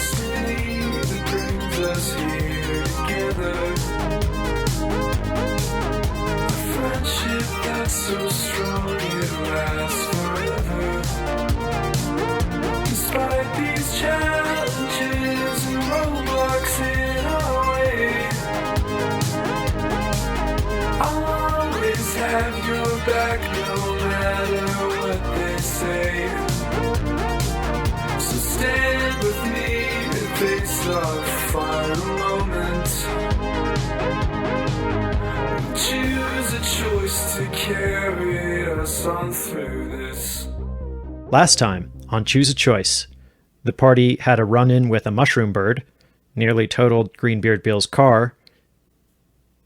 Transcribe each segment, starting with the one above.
destiny that brings us here together. A friendship that's so strong it lasts forever. Despite these challenges and roadblocks in our way, I'll always have your back no matter what they say. So stand with me and face our final moment. Choose a choice to carry us on through this. Last time on Choose a Choice, the party had a run-in with a mushroom bird, nearly totaled Greenbeard Bill's car,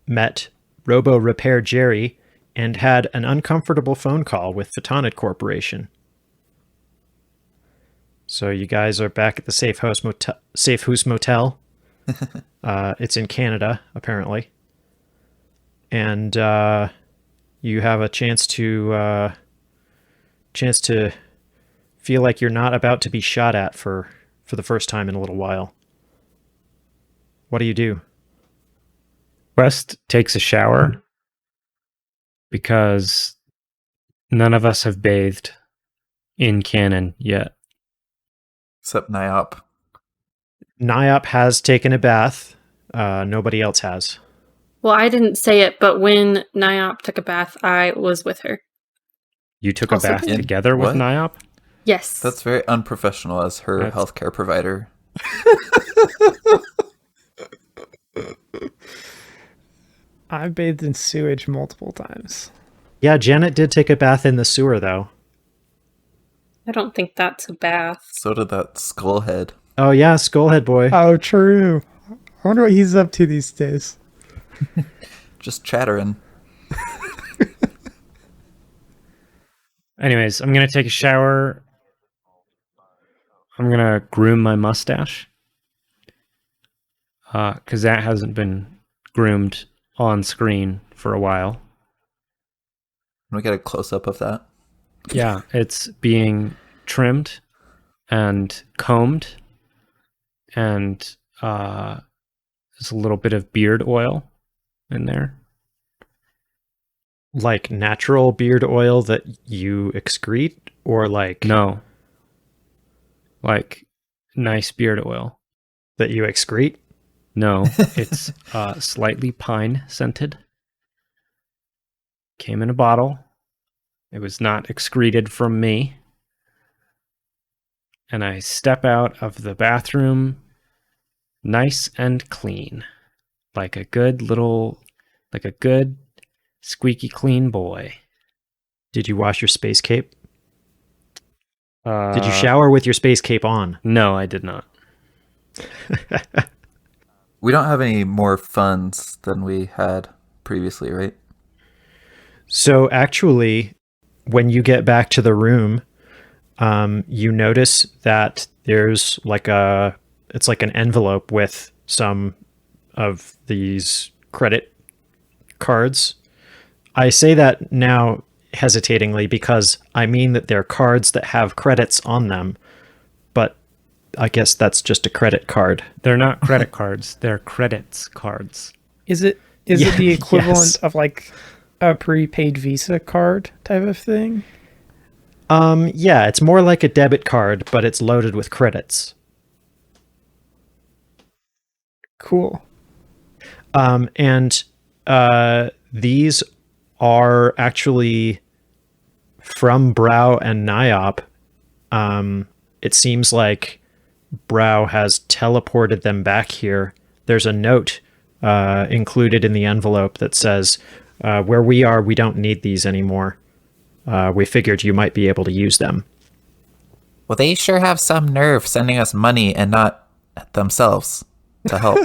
met Robo Repair Jerry, and had an uncomfortable phone call with Photonid Corporation. So you guys are back at the Safe House Motel. It's in Canada, apparently. And you have a chance to feel like you're not about to be shot at for the first time in a little while. What do you do? West takes a shower because none of us have bathed in canon yet. Except Nyop. Nyop has taken a bath. Nobody else has. Well, I didn't say it, but when Nyop took a bath, I was with her. You took Also a bath in- together with what? Nyop? Yes. That's very unprofessional as her healthcare provider. I've bathed in sewage multiple times. Yeah, Janet did take a bath in the sewer, though. I don't think that's a bath. So did that skullhead. Oh, yeah, Skullhead Boy. Oh, true. I wonder what he's up to these days. Just chattering. Anyways, I'm going to take a shower. I'm going to groom my mustache. Because that hasn't been groomed on screen for a while. Can we get a close-up of that? Yeah, it's being trimmed and combed. And there's a little bit of beard oil in there. Like natural beard oil that you excrete, or like No. Like nice beard oil. that you excrete? No, it's slightly pine scented. Came in a bottle. It was not excreted from me. And I step out of the bathroom nice and clean. Like a good squeaky clean boy. Did you wash your space cape? Did you shower with your space cape on? No, I did not. We don't have any more funds than we had previously, right? So actually, when you get back to the room, you notice that there's it's like an envelope with some of these credit cards. I say that now hesitatingly because I mean that they're cards that have credits on them, but I guess that's just a credit card. They're not credit cards. They're credits cards. Is it Yeah, the equivalent yes. of like a prepaid Visa card type of thing? Yeah, it's more like a debit card, but it's loaded with credits. Cool. And these are actually from Brow and Nyop. It seems like Brow has teleported them back here. There's a note included in the envelope that says, where we are, we don't need these anymore. We figured you might be able to use them. Well, they sure have some nerve sending us money and not themselves to help.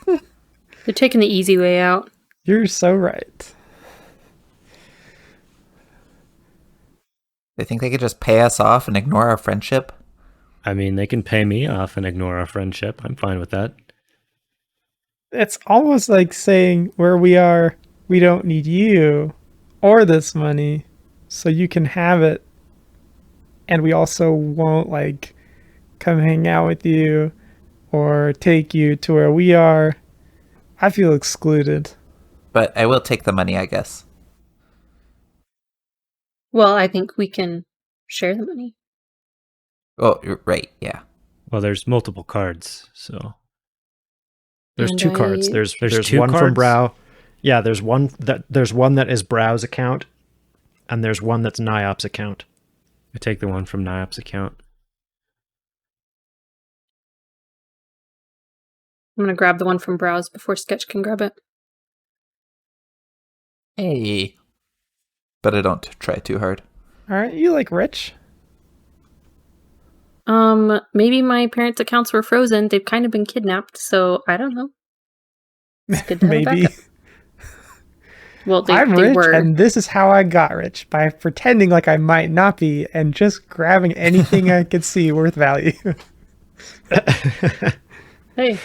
They're taking the easy way out. You're so right. They think they could just pay us off and ignore our friendship? I mean, they can pay me off and ignore our friendship. I'm fine with that. It's almost like saying where we are, we don't need you or this money, so you can have it. And we also won't like come hang out with you or take you to where we are. I feel excluded. But I will take the money, I guess. Well, I think we can share the money. Oh, you're right. Yeah. Well, there's multiple cards, so There's And two cards. I- There's two one from cards? Brow. Yeah, there's one that is Brow's account, and there's one that's Niop's account. I take the one from Niop's account. I'm going to grab the one from Browse before Sketch can grab it. Hey. But I don't try too hard. Aren't you like rich? Maybe my parents' accounts were frozen. They've kind of been kidnapped, so I don't know. It's good to have a Maybe. backup. Well, I'm they rich, were. and this is how I got rich, by pretending like I might not be and just grabbing anything I could see worth value. Hey,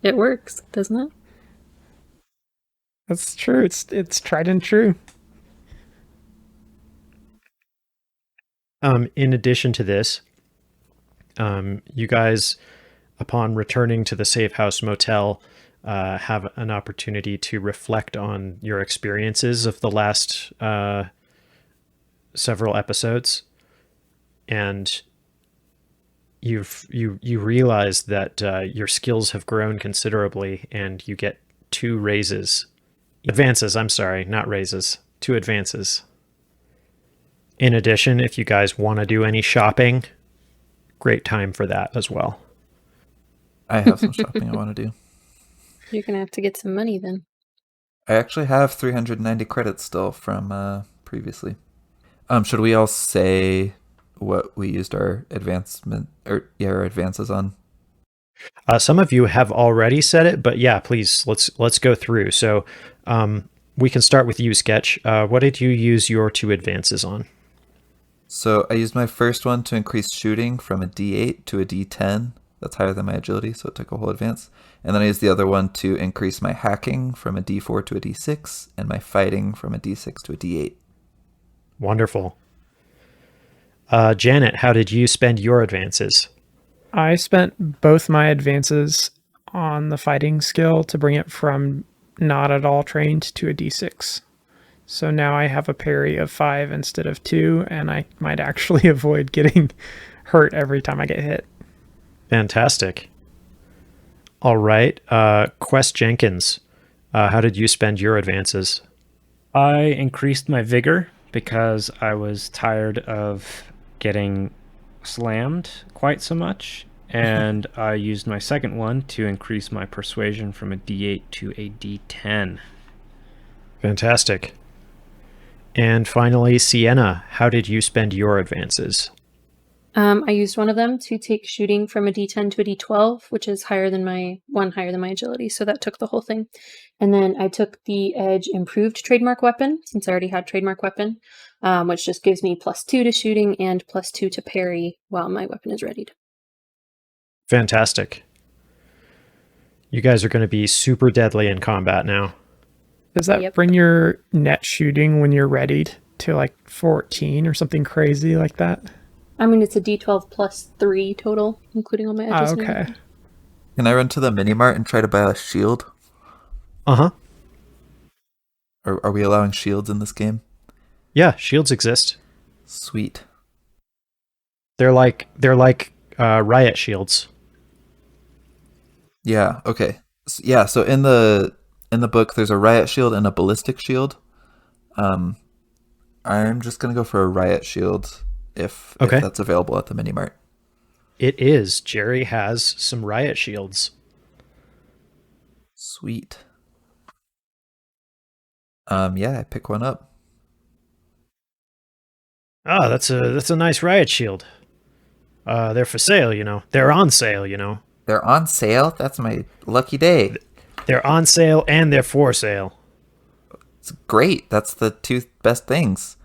it works, doesn't it? That's true. It's tried and true. In addition to this, you guys, upon returning to the Safe House Motel, have an opportunity to reflect on your experiences of the last several episodes, and you realize that your skills have grown considerably, and you get 2 advances. I'm sorry, not raises, 2 advances. In addition, if you guys want to do any shopping, great time for that as well. I have some shopping I want to do. You're going to have to get some money then. I actually have 390 credits still from previously. Should we all say what we used our our advances on? Some of you have already said it, but yeah, please let's go through. So we can start with you, Sketch. What did you use your 2 advances on? So I used my first one to increase shooting from a D8 to a D10. That's higher than my agility, so it took a whole advance. And then I used the other one to increase my hacking from a D4 to a D6, and my fighting from a D6 to a D8. Wonderful. Janet, how did you spend your advances? I spent both my advances on the fighting skill to bring it from not at all trained to a D6. So now I have a parry of 5 instead of 2, and I might actually avoid getting hurt every time I get hit. Fantastic. All right. Quest Jenkins, how did you spend your advances? I increased my vigor because I was tired of getting slammed quite so much, and I used my second one to increase my persuasion from a D8 to a D10. Fantastic. And finally, Sienna, how did you spend your advances? I used one of them to take shooting from a D10 to a D12, which is higher than my agility, so that took the whole thing. And then I took the Edge improved trademark weapon, since I already had trademark weapon, which just gives me +2 to shooting and +2 to parry while my weapon is readied. Fantastic. You guys are going to be super deadly in combat now. Does that Yep. bring your net shooting when you're readied to like 14 or something crazy like that? I mean, it's a D12 +3 total, including all my edges. Oh, and okay. everything. Can I run to the mini-mart and try to buy a shield? Uh-huh. Or are we allowing shields in this game? Yeah, shields exist. Sweet. They're like riot shields. Yeah, okay. So in the book there's a riot shield and a ballistic shield. I'm just going to go for a riot shield if that's available at the mini-mart. It is. Jerry has some riot shields. Sweet. Yeah, I pick one up. Ah, that's a nice riot shield. They're for sale, you know. They're on sale, you know. They're on sale? That's my lucky day. They're on sale and they're for sale. It's great. That's the 2 best things.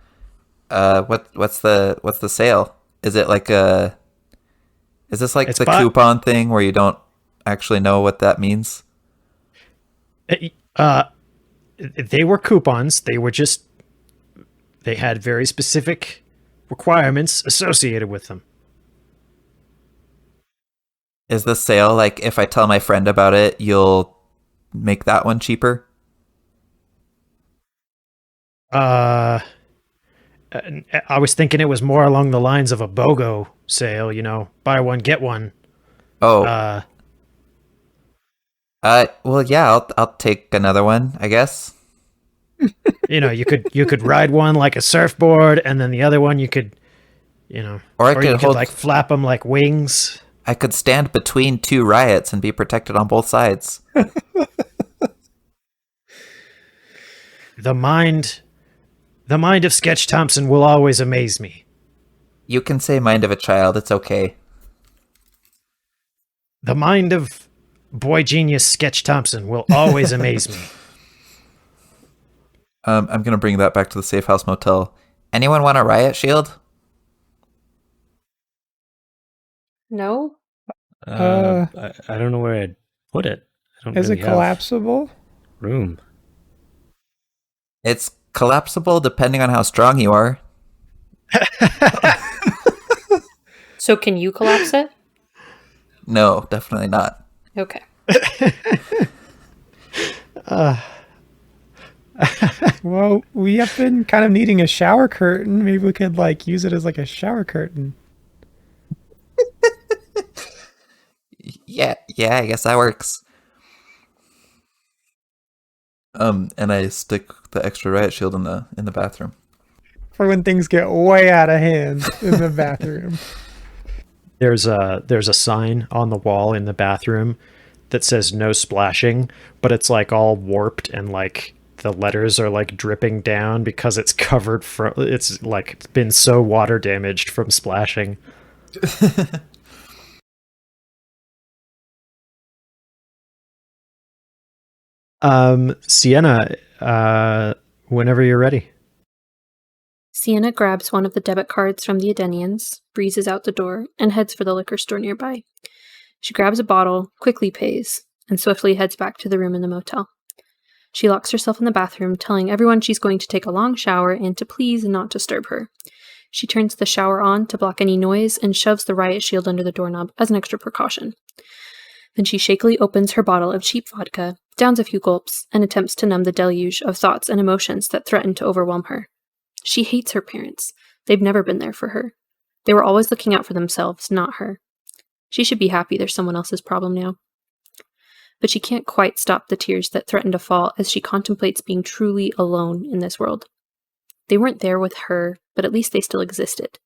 What's the sale? Is it like is this like It's the coupon thing where you don't actually know what that means? They were coupons. They had very specific requirements associated with them. Is the sale like if I tell my friend about it, you'll make that one cheaper? Uh, I was thinking it was more along the lines of a BOGO sale, buy one, get one. Oh, Uh, well, yeah, I'll take another one, I guess. you could ride one like a surfboard, and then the other one you could, Or I or you could could hold. like flap them like wings. I could stand between two riots and be protected on both sides. The mind of Sketch Thompson will always amaze me. You can say mind of a child, it's okay. The mind of boy genius Sketch Thompson will always amaze me. I'm gonna bring that back to the Safe House Motel. Anyone want a riot shield? No? I don't know where I'd put it. I don't Is really it collapsible? have room. It's collapsible depending on how strong you are. So can you collapse it? No, definitely not. Okay. Well, we have been kind of needing a shower curtain. Maybe we could use it as a shower curtain. Yeah, I guess that works. And I stick the extra riot shield in the bathroom. For when things get way out of hand in the bathroom. There's a sign on the wall in the bathroom that says no splashing, but it's all warped and the letters are dripping down because it's covered from it's been so water damaged from splashing. Sienna, whenever you're ready. Sienna grabs one of the debit cards from the Edenians, breezes out the door, and heads for the liquor store nearby. She grabs a bottle, quickly pays, and swiftly heads back to the room in the motel. She locks herself in the bathroom, telling everyone she's going to take a long shower and to please not disturb her. She turns the shower on to block any noise and shoves the riot shield under the doorknob as an extra precaution. Then she shakily opens her bottle of cheap vodka, downs a few gulps, and attempts to numb the deluge of thoughts and emotions that threaten to overwhelm her. She hates her parents. They've never been there for her. They were always looking out for themselves, not her. She should be happy they're someone else's problem now. But she can't quite stop the tears that threaten to fall as she contemplates being truly alone in this world. They weren't there with her, but at least they still existed.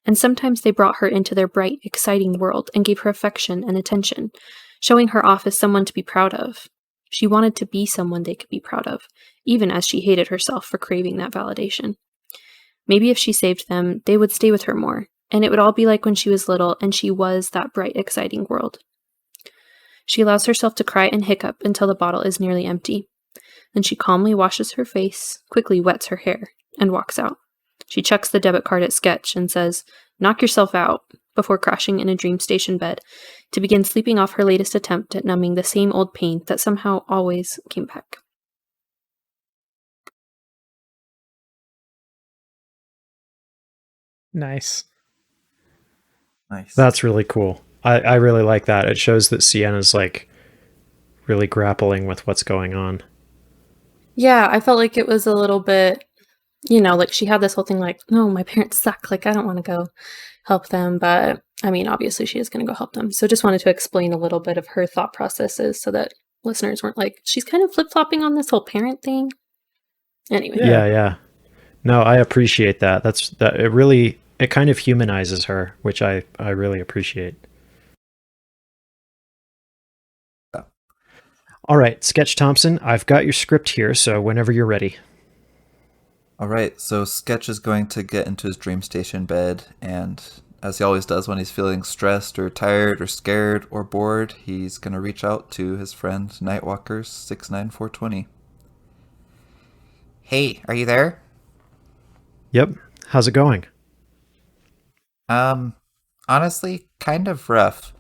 And sometimes they brought her into their bright, exciting world and gave her affection and attention, showing her off as someone to be proud of. She wanted to be someone they could be proud of, even as she hated herself for craving that validation. Maybe if she saved them, they would stay with her more, and it would all be like when she was little and she was that bright, exciting world. She allows herself to cry and hiccup until the bottle is nearly empty. Then she calmly washes her face, quickly wets her hair, and walks out. She chucks the debit card at Sketch and says, "Knock yourself out," before crashing in a dream station bed to begin sleeping off her latest attempt at numbing the same old pain that somehow always came back. Nice. Nice. That's really cool. I really like that. It shows that Sienna's really grappling with what's going on. Yeah, I felt like it was a little bit, she had this whole thing no, my parents suck. I don't want to go help them. But, obviously she is going to go help them. So just wanted to explain a little bit of her thought processes so that listeners weren't she's kind of flip-flopping on this whole parent thing. Anyway. Yeah. No, I appreciate that. It kind of humanizes her, which I really appreciate. All right, Sketch Thompson, I've got your script here, so whenever you're ready. All right, so Sketch is going to get into his dream station bed, and as he always does when he's feeling stressed or tired or scared or bored, he's going to reach out to his friend Nightwalker's 69420. Hey, are you there? Yep. How's it going? Honestly, kind of rough.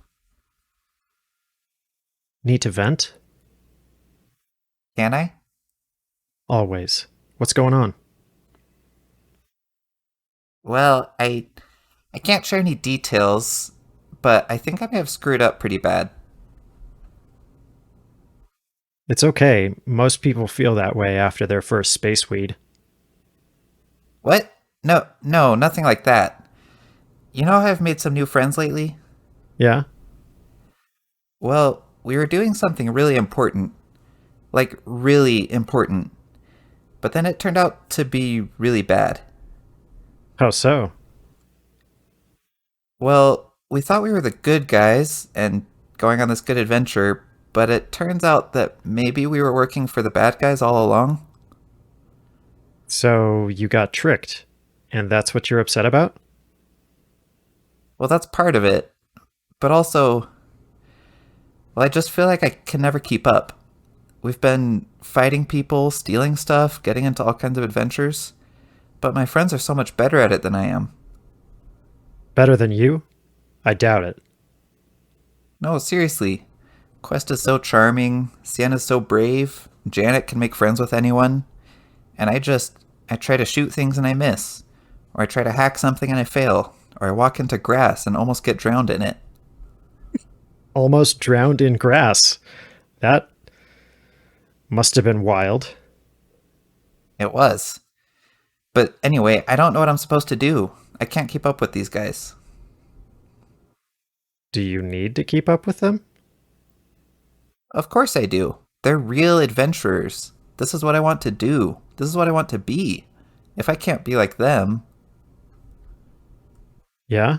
Need to vent? Can I? Always. What's going on? Well, I can't share any details, but I think I may have screwed up pretty bad. It's okay. Most people feel that way after their first space weed. What? No, nothing like that. You know how I've made some new friends lately? Yeah? Well, we were doing something really important. Like, really important. But then it turned out to be really bad. How so? Well, we thought we were the good guys and going on this good adventure, but it turns out that maybe we were working for the bad guys all along. So you got tricked, and that's what you're upset about? Well, that's part of it. But also, well, I just feel like I can never keep up. We've been fighting people, stealing stuff, getting into all kinds of adventures. But my friends are so much better at it than I am. Better than you? I doubt it. No, seriously. Quest is so charming, Sienna's so brave, Janet can make friends with anyone, and I try to shoot things and I miss, or I try to hack something and I fail, or I walk into grass and almost get drowned in it. Almost drowned in grass. That must have been wild. It was. But anyway, I don't know what I'm supposed to do. I can't keep up with these guys. Do you need to keep up with them? Of course I do. They're real adventurers. This is what I want to do. This is what I want to be. If I can't be like them, Yeah?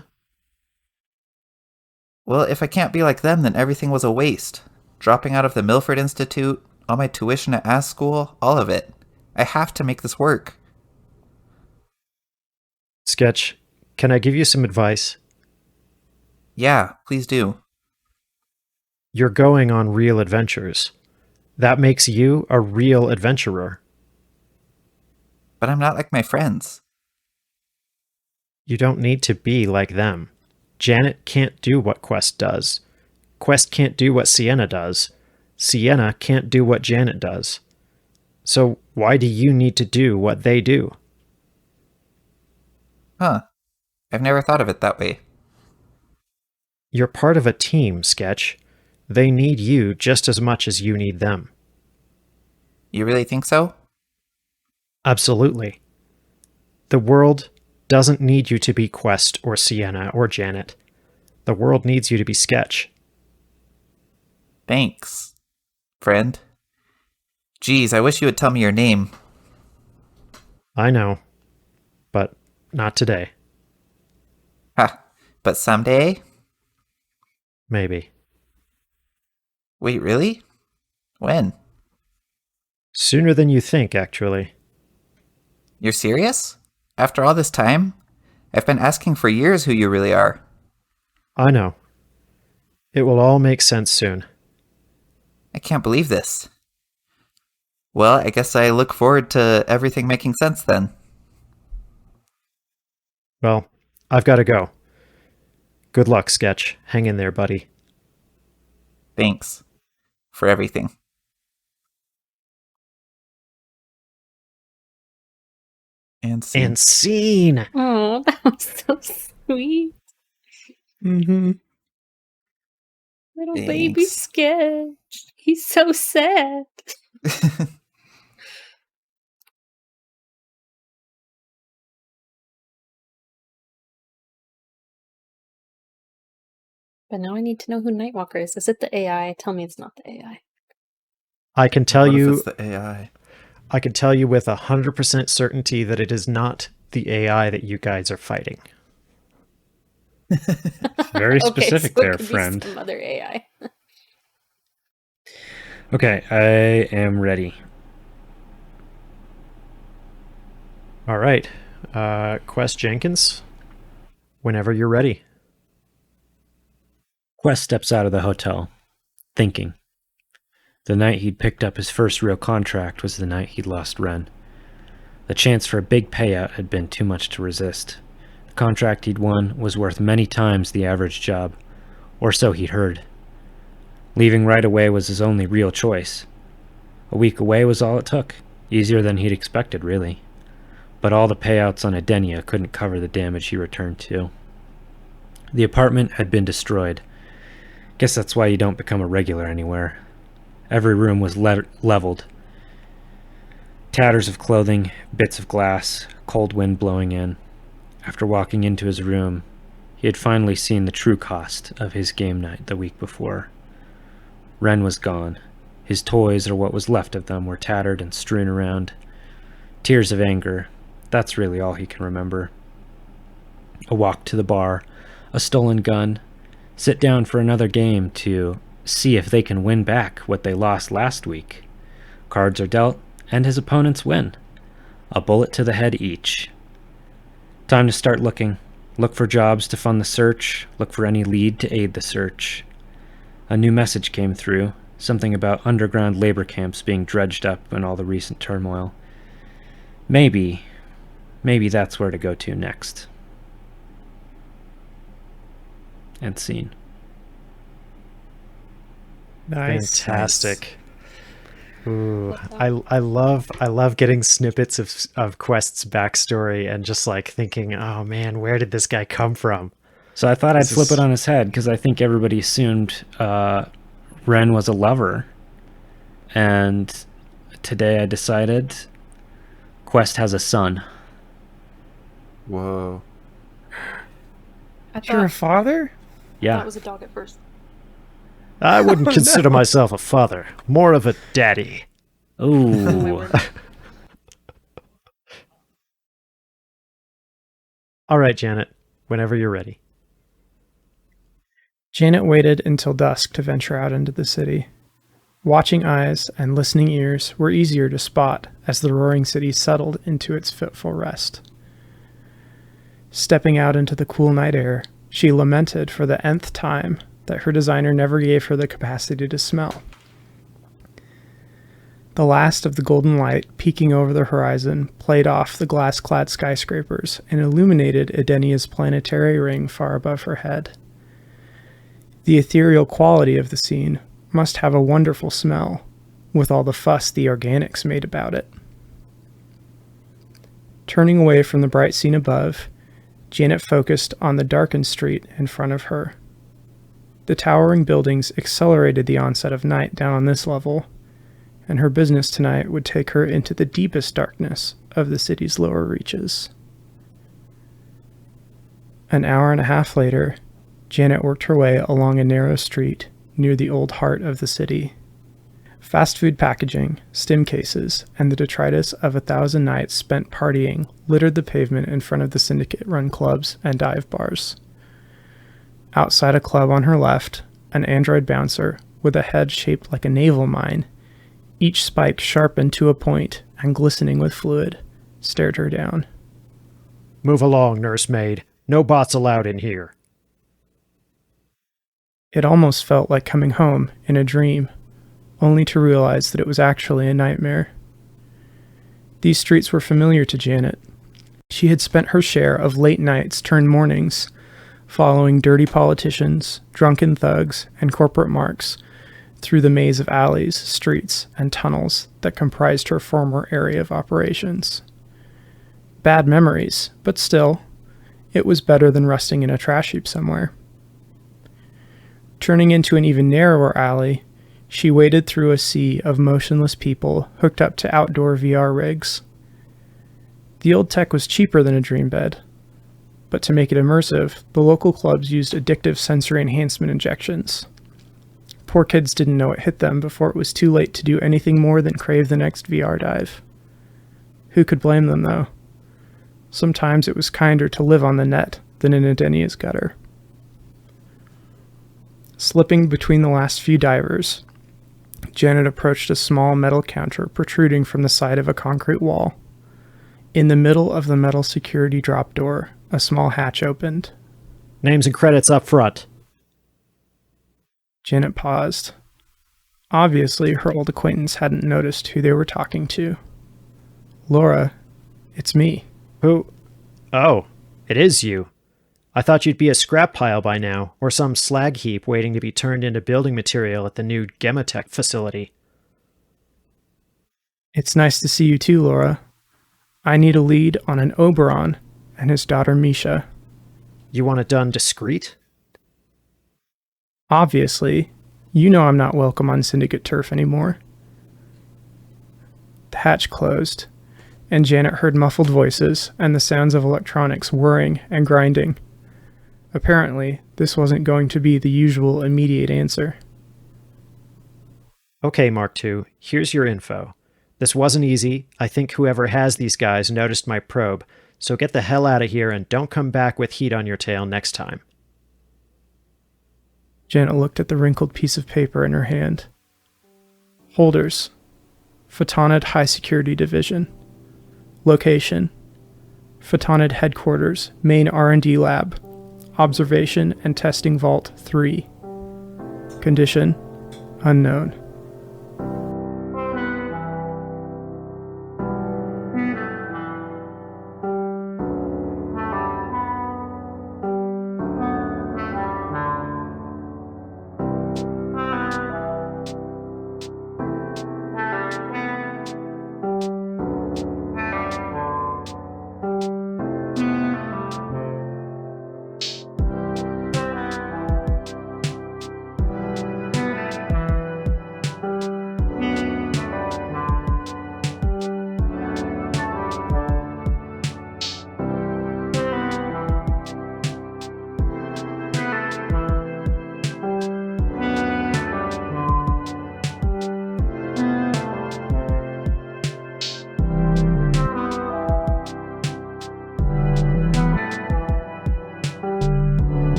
well, if I can't be like them, then everything was a waste. Dropping out of the Milford Institute, all my tuition at Ass School, all of it. I have to make this work. Sketch, can I give you some advice? Yeah, please do. You're going on real adventures. That makes you a real adventurer. But I'm not like my friends. You don't need to be like them. Janet can't do what Quest does. Quest can't do what Sienna does. Sienna can't do what Janet does. So why do you need to do what they do? Huh. I've never thought of it that way. You're part of a team, Sketch. They need you just as much as you need them. You really think so? Absolutely. The world doesn't need you to be Quest or Sienna or Janet. The world needs you to be Sketch. Thanks, friend. Geez, I wish you would tell me your name. I know, but not today. Ha, but someday? Maybe. Wait, really? When? Sooner than you think, actually. You're serious? After all this time? I've been asking for years who you really are. I know. It will all make sense soon. I can't believe this. Well, I guess I look forward to everything making sense then. Well, I've got to go. Good luck, Sketch. Hang in there, buddy. Thanks for everything. And scene. And scene! Oh, that was so sweet. Mm-hmm. Little Thanks. baby Sketch. He's so sad. But now I need to know who Nightwalker is. Is it the AI? Tell me it's not the AI. I can tell What if you it's the AI? I can tell you with 100% certainty that it is not the AI that you guys are fighting. Very specific so it there, could be friend. some other AI. Okay, I am ready. All right. Quest Jenkins, whenever you're ready. Quest steps out of the hotel, thinking. The night he'd picked up his first real contract was the night he'd lost Ren. The chance for a big payout had been too much to resist. The contract he'd won was worth many times the average job, or so he'd heard. Leaving right away was his only real choice. A week away was all it took, easier than he'd expected, really. But all the payouts on Edenia couldn't cover the damage he returned to. The apartment had been destroyed. Guess that's why you don't become a regular anywhere. Every room was leveled. Tatters of clothing, bits of glass, cold wind blowing in. After walking into his room, he had finally seen the true cost of his game night the week before. Ren was gone. His toys, or what was left of them, were tattered and strewn around. Tears of anger. That's really all he can remember. A walk to the bar, a stolen gun, sit down for another game to see if they can win back what they lost last week. Cards are dealt, and his opponents win. A bullet to the head each. Time to start looking. Look for jobs to fund the search. Look for any lead to aid the search. A new message came through, something about underground labor camps being dredged up in all the recent turmoil. Maybe that's where to go to next. End scene. Nice. Fantastic. Ooh, I love getting snippets of Quest's backstory and just like thinking, oh man, where did this guy come from? So I thought I'd flip it on his head because I think everybody assumed Ren was a lover. And today I decided Quest has a son. Whoa. I You're a thought father? Yeah. that was a dog at first. I wouldn't consider myself a father, more of a daddy. Oh my Ooh. word. All right, Janet, whenever you're ready. Janet waited until dusk to venture out into the city. Watching eyes and listening ears were easier to spot as the roaring city settled into its fitful rest. Stepping out into the cool night air, she lamented for the nth time that her designer never gave her the capacity to smell. The last of the golden light peeking over the horizon played off the glass-clad skyscrapers and illuminated Edenia's planetary ring far above her head. The ethereal quality of the scene must have a wonderful smell, with all the fuss the organics made about it. Turning away from the bright scene above, Janet focused on the darkened street in front of her. The towering buildings accelerated the onset of night down on this level, and her business tonight would take her into the deepest darkness of the city's lower reaches. An hour and a half later, Janet worked her way along a narrow street near the old heart of the city. Fast food packaging, stim cases, and the detritus of 1,000 nights spent partying littered the pavement in front of the syndicate-run clubs and dive bars. Outside a club on her left, an android bouncer with a head shaped like a naval mine, each spike sharpened to a point and glistening with fluid, stared her down. Move along, nursemaid. No bots allowed in here. It almost felt like coming home in a dream, only to realize that it was actually a nightmare. These streets were familiar to Janet. She had spent her share of late nights turned mornings, following dirty politicians, drunken thugs, and corporate marks through the maze of alleys, streets, and tunnels that comprised her former area of operations. Bad memories, but still, it was better than rusting in a trash heap somewhere. Turning into an even narrower alley, she waded through a sea of motionless people hooked up to outdoor VR rigs. The old tech was cheaper than a dream bed, but to make it immersive, the local clubs used addictive sensory enhancement injections. Poor kids didn't know it hit them before it was too late to do anything more than crave the next VR dive. Who could blame them, though? Sometimes it was kinder to live on the net than in Edenia's gutter. Slipping between the last few divers, Janet approached a small metal counter protruding from the side of a concrete wall. In the middle of the metal security drop door, a small hatch opened. Names and credits up front. Janet paused. Obviously, her old acquaintance hadn't noticed who they were talking to. Laura, it's me. Who? Oh, it is you. I thought you'd be a scrap pile by now, or some slag heap waiting to be turned into building material at the new Gematech facility. It's nice to see you too, Laura. I need a lead on an Oberon and his daughter Misha. You want it done discreet? Obviously, you know I'm not welcome on Syndicate turf anymore. The hatch closed, and Janet heard muffled voices and the sounds of electronics whirring and grinding. Apparently, this wasn't going to be the usual immediate answer. Okay, Mark II, here's your info. This wasn't easy. I think whoever has these guys noticed my probe, so get the hell out of here and don't come back with heat on your tail next time. Janet looked at the wrinkled piece of paper in her hand. Holders. Photonid High Security Division. Location. Photonid Headquarters, Main R&D Lab. Observation and Testing Vault 3. Condition. Unknown.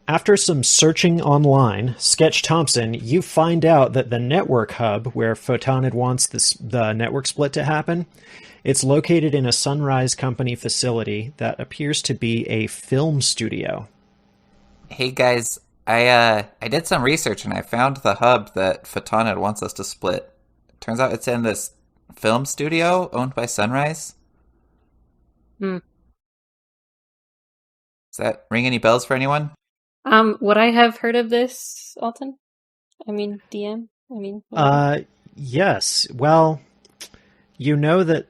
After some searching online, Sketch Thompson, you find out that the network hub where Photonid wants the network split to happen, it's located in a Sunrise Company facility that appears to be a film studio. Hey guys, I did some research and I found the hub that Photonid wants us to split. Turns out it's in this film studio owned by Sunrise. Hmm. Does that ring any bells for anyone? Would I have heard of this, Alton? I mean, DM? Yes. Well, you know that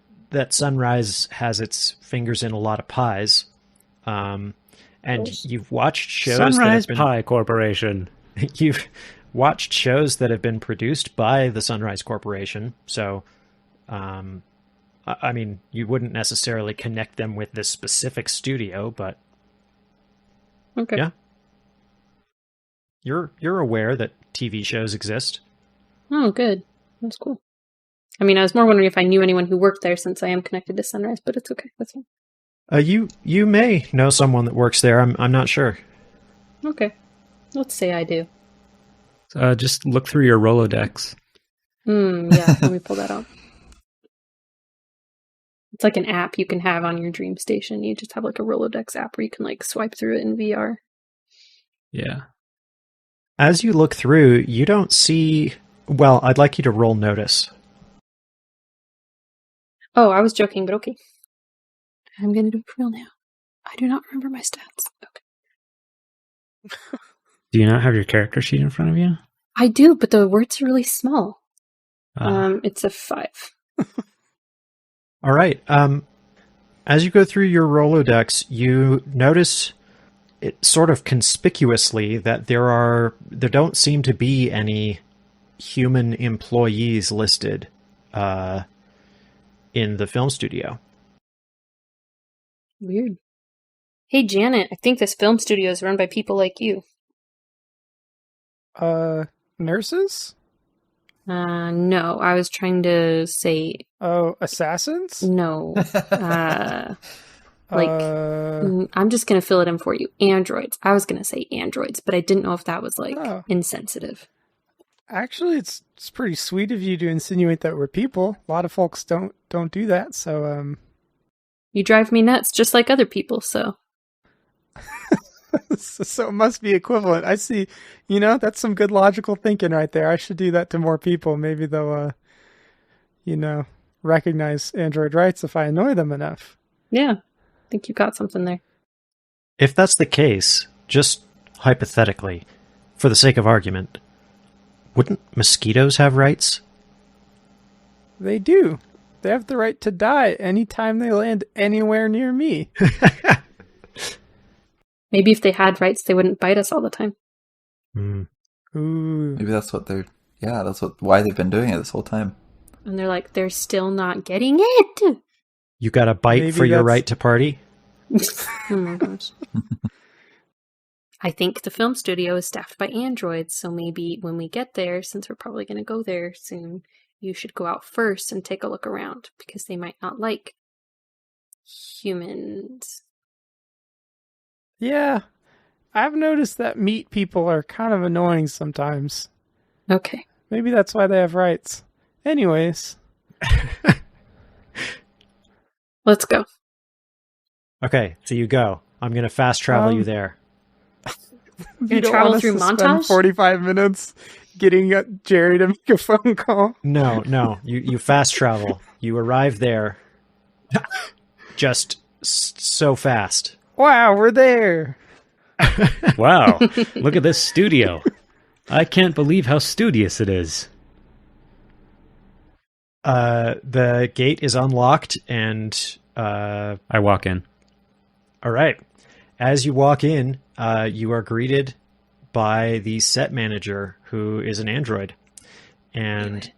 Sunrise has its fingers in a lot of pies. And you've watched shows Sunrise that have been, Pie Corporation. You've watched shows that have been produced by the Sunrise Corporation. So, I mean, you wouldn't necessarily connect them with this specific studio, but Okay. yeah. You're aware that TV shows exist. Oh, good. That's cool. I mean, I was more wondering if I knew anyone who worked there since I am connected to Sunrise, but it's okay. That's fine. You may know someone that works there. I'm not sure. Okay. Let's say I do. Just look through your Rolodex. Yeah, let me pull that out. It's like an app you can have on your Dream Station. You just have like a Rolodex app where you can like swipe through it in VR. Yeah. As you look through, you don't see... Well, I'd like you to roll notice. Oh, I was joking, but okay. I'm going to do it for real now. I do not remember my stats. Okay. Do you not have your character sheet in front of you? I do, but the words are really small. Ah. It's a 5. All right. As you go through your Rolodex, you notice it sort of conspicuously that there don't seem to be any human employees listed in the film studio. Weird. Hey, Janet, I think this film studio is run by people like you. Nurses? No, I was trying to say Oh, assassins? no. Uh, I'm just going to fill it in for you. Androids. I was going to say androids, but I didn't know if that was like Oh. insensitive. Actually, it's pretty sweet of you to insinuate that we're people. A lot of folks don't do that, so You drive me nuts just like other people, so. so it must be equivalent. I see. That's some good logical thinking right there. I should do that to more people. Maybe they'll recognize android rights if I annoy them enough. Yeah, I think you got something there. If that's the case, just hypothetically, for the sake of argument, wouldn't mosquitoes have rights? They do. They have the right to die anytime they land anywhere near me. Maybe if they had rights, they wouldn't bite us all the time. Ooh. Maybe that's what why they've been doing it this whole time. And they're like, they're still not getting it. You got a bite Maybe for your that's- right to party? Oh my gosh. I think the film studio is staffed by androids, so maybe when we get there, since we're probably going to go there soon, you should go out first and take a look around, because they might not like humans. Yeah. I've noticed that meat people are kind of annoying sometimes. Okay. Maybe that's why they have rights. Anyways. Let's go. Okay, so you go. I'm going to fast travel you there. You gonna don't travel want us through to spend montage? 45 minutes getting Jerry to make a phone call. No. You fast travel. You arrive there just so fast. Wow, we're there. Wow, look at this studio. I can't believe how studious it is. The gate is unlocked and... I walk in. All right. As you walk in, you are greeted by the set manager, who is an android. And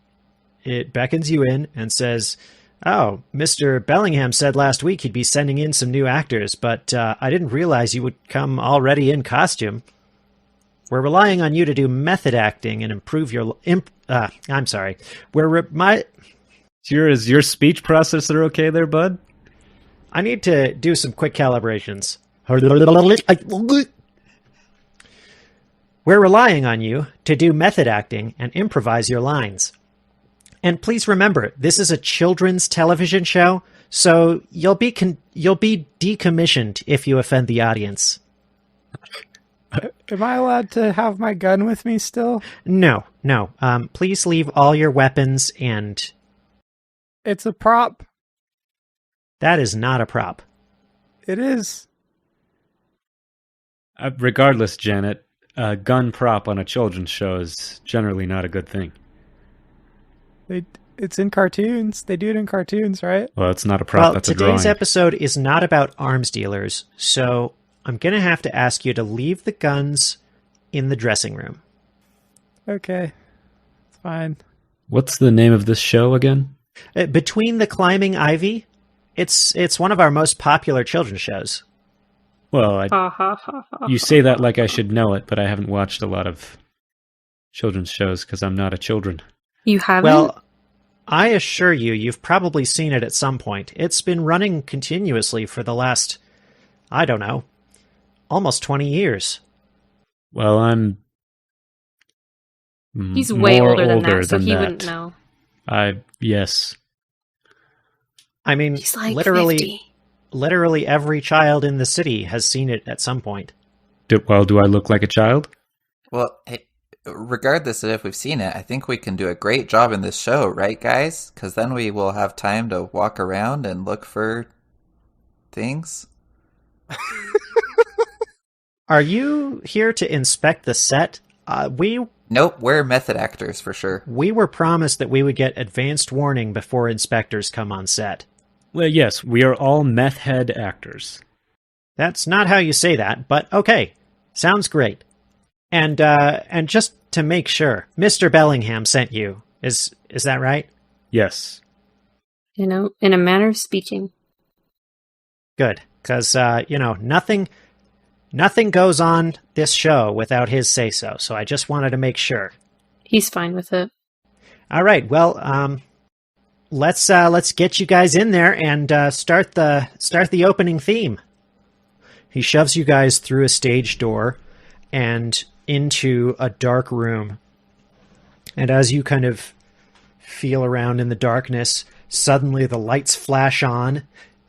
it beckons you in and says, "Oh, Mr. Bellingham said last week he'd be sending in some new actors, but I didn't realize you would come already in costume. We're relying on you to do method acting and improve your... I'm sorry. Is your speech processor okay there, bud? I need to do some quick calibrations. We're relying on you to do method acting and improvise your lines. And please remember, this is a children's television show, so you'll be decommissioned if you offend the audience." Am I allowed to have my gun with me still? No. Please leave all your weapons and... It's a prop. That is not a prop. It is. Regardless, Janet, a gun prop on a children's show is generally not a good thing. It's in cartoons. They do it in cartoons, right? Well, it's not a prop, that's a drawing. Today's episode is not about arms dealers, so I'm going to have to ask you to leave the guns in the dressing room. Okay. It's fine. What's the name of this show again? Between the Climbing Ivy, it's one of our most popular children's shows. Well, Ha ha ha ha. you say that like I should know it, but I haven't watched a lot of children's shows because I'm not a children. You haven't? Well, I assure you, you've probably seen it at some point. It's been running continuously for the last, I don't know, almost 20 years. Well, I'm He's way more older than that, so he that. wouldn't know. Yes. I mean, He's like literally, 50. literally every child in the city has seen it at some point. Do I look like a child? Well, hey, regardless of if we've seen it, I think we can do a great job in this show, right, guys? Because then we will have time to walk around and look for things. Are you here to inspect the set? Nope, we're method actors for sure. We were promised that we would get advanced warning before inspectors come on set. Well, yes, we are all meth head actors. That's not how you say that, but okay. Sounds great. And just to make sure, Mr. Bellingham sent you. Is that right? Yes. You know, in a manner of speaking. Good, because nothing goes on this show without his say-so. So I just wanted to make sure. He's fine with it. All right. Well, let's get you guys in there and start the opening theme. He shoves you guys through a stage door and into a dark room. And as you kind of feel around in the darkness, suddenly the lights flash on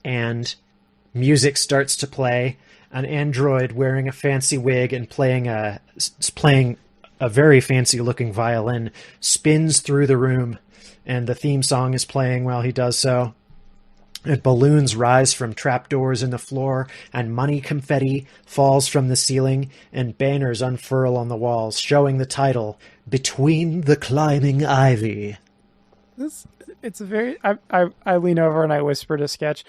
and music starts to play. An android wearing a fancy wig and playing a very fancy-looking violin spins through the room, and the theme song is playing while he does so. And balloons rise from trapdoors in the floor, and money confetti falls from the ceiling, and banners unfurl on the walls, showing the title, Between the Climbing Ivy. It's a very... I lean over and I whisper to Sketch,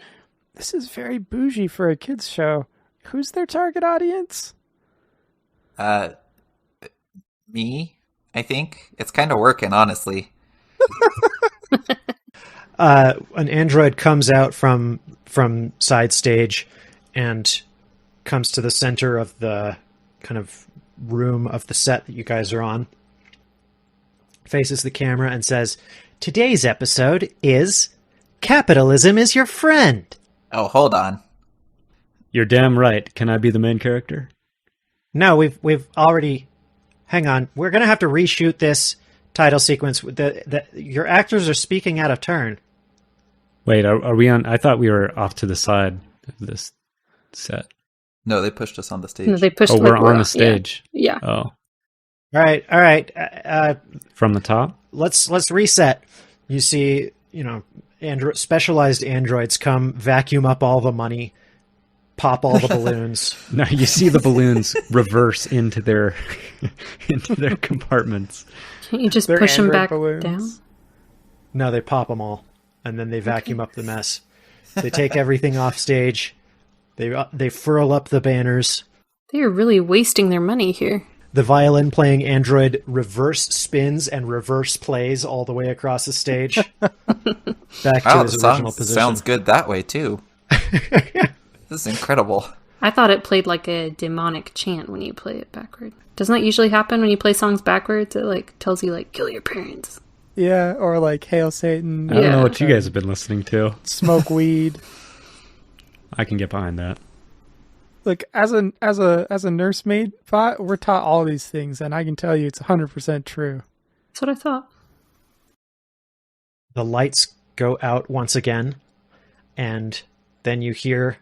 this is very bougie for a kid's show. Who's their target audience? Me, I think. It's kind of working, honestly. An android comes out from side stage and comes to the center of the kind of room of the set that you guys are on, faces the camera and says, "Today's episode is Capitalism is Your Friend." Oh, hold on. You're damn right. Can I be the main character? No, we've already... Hang on. We're going to have to reshoot this title sequence. Your actors are speaking out of turn. Wait, are we on? I thought we were off to the side of this set. No, they pushed us on the stage. No, they pushed. Oh, we're on the stage. Yeah. Oh, All right. from the top. Let's reset. You see, specialized androids come vacuum up all the money, pop all the balloons. No, you see the balloons reverse into their compartments. Can't you just They're push them Android back balloons. down? No, they pop them all, and then they vacuum up the mess. They take everything off stage. They furl up the banners. They are really wasting their money here. The violin playing android reverse spins and reverse plays all the way across the stage. Back to his original position. Sounds good that way too. This is incredible. I thought it played like a demonic chant when you play it backward. Doesn't that usually happen when you play songs backwards? It tells you kill your parents. Yeah, or Hail Satan. I don't know what you guys have been listening to. Smoke weed. I can get behind that. Look, as a nursemaid bot, we're taught all these things, and I can tell you it's 100% true. That's what I thought. The lights go out once again, and then you hear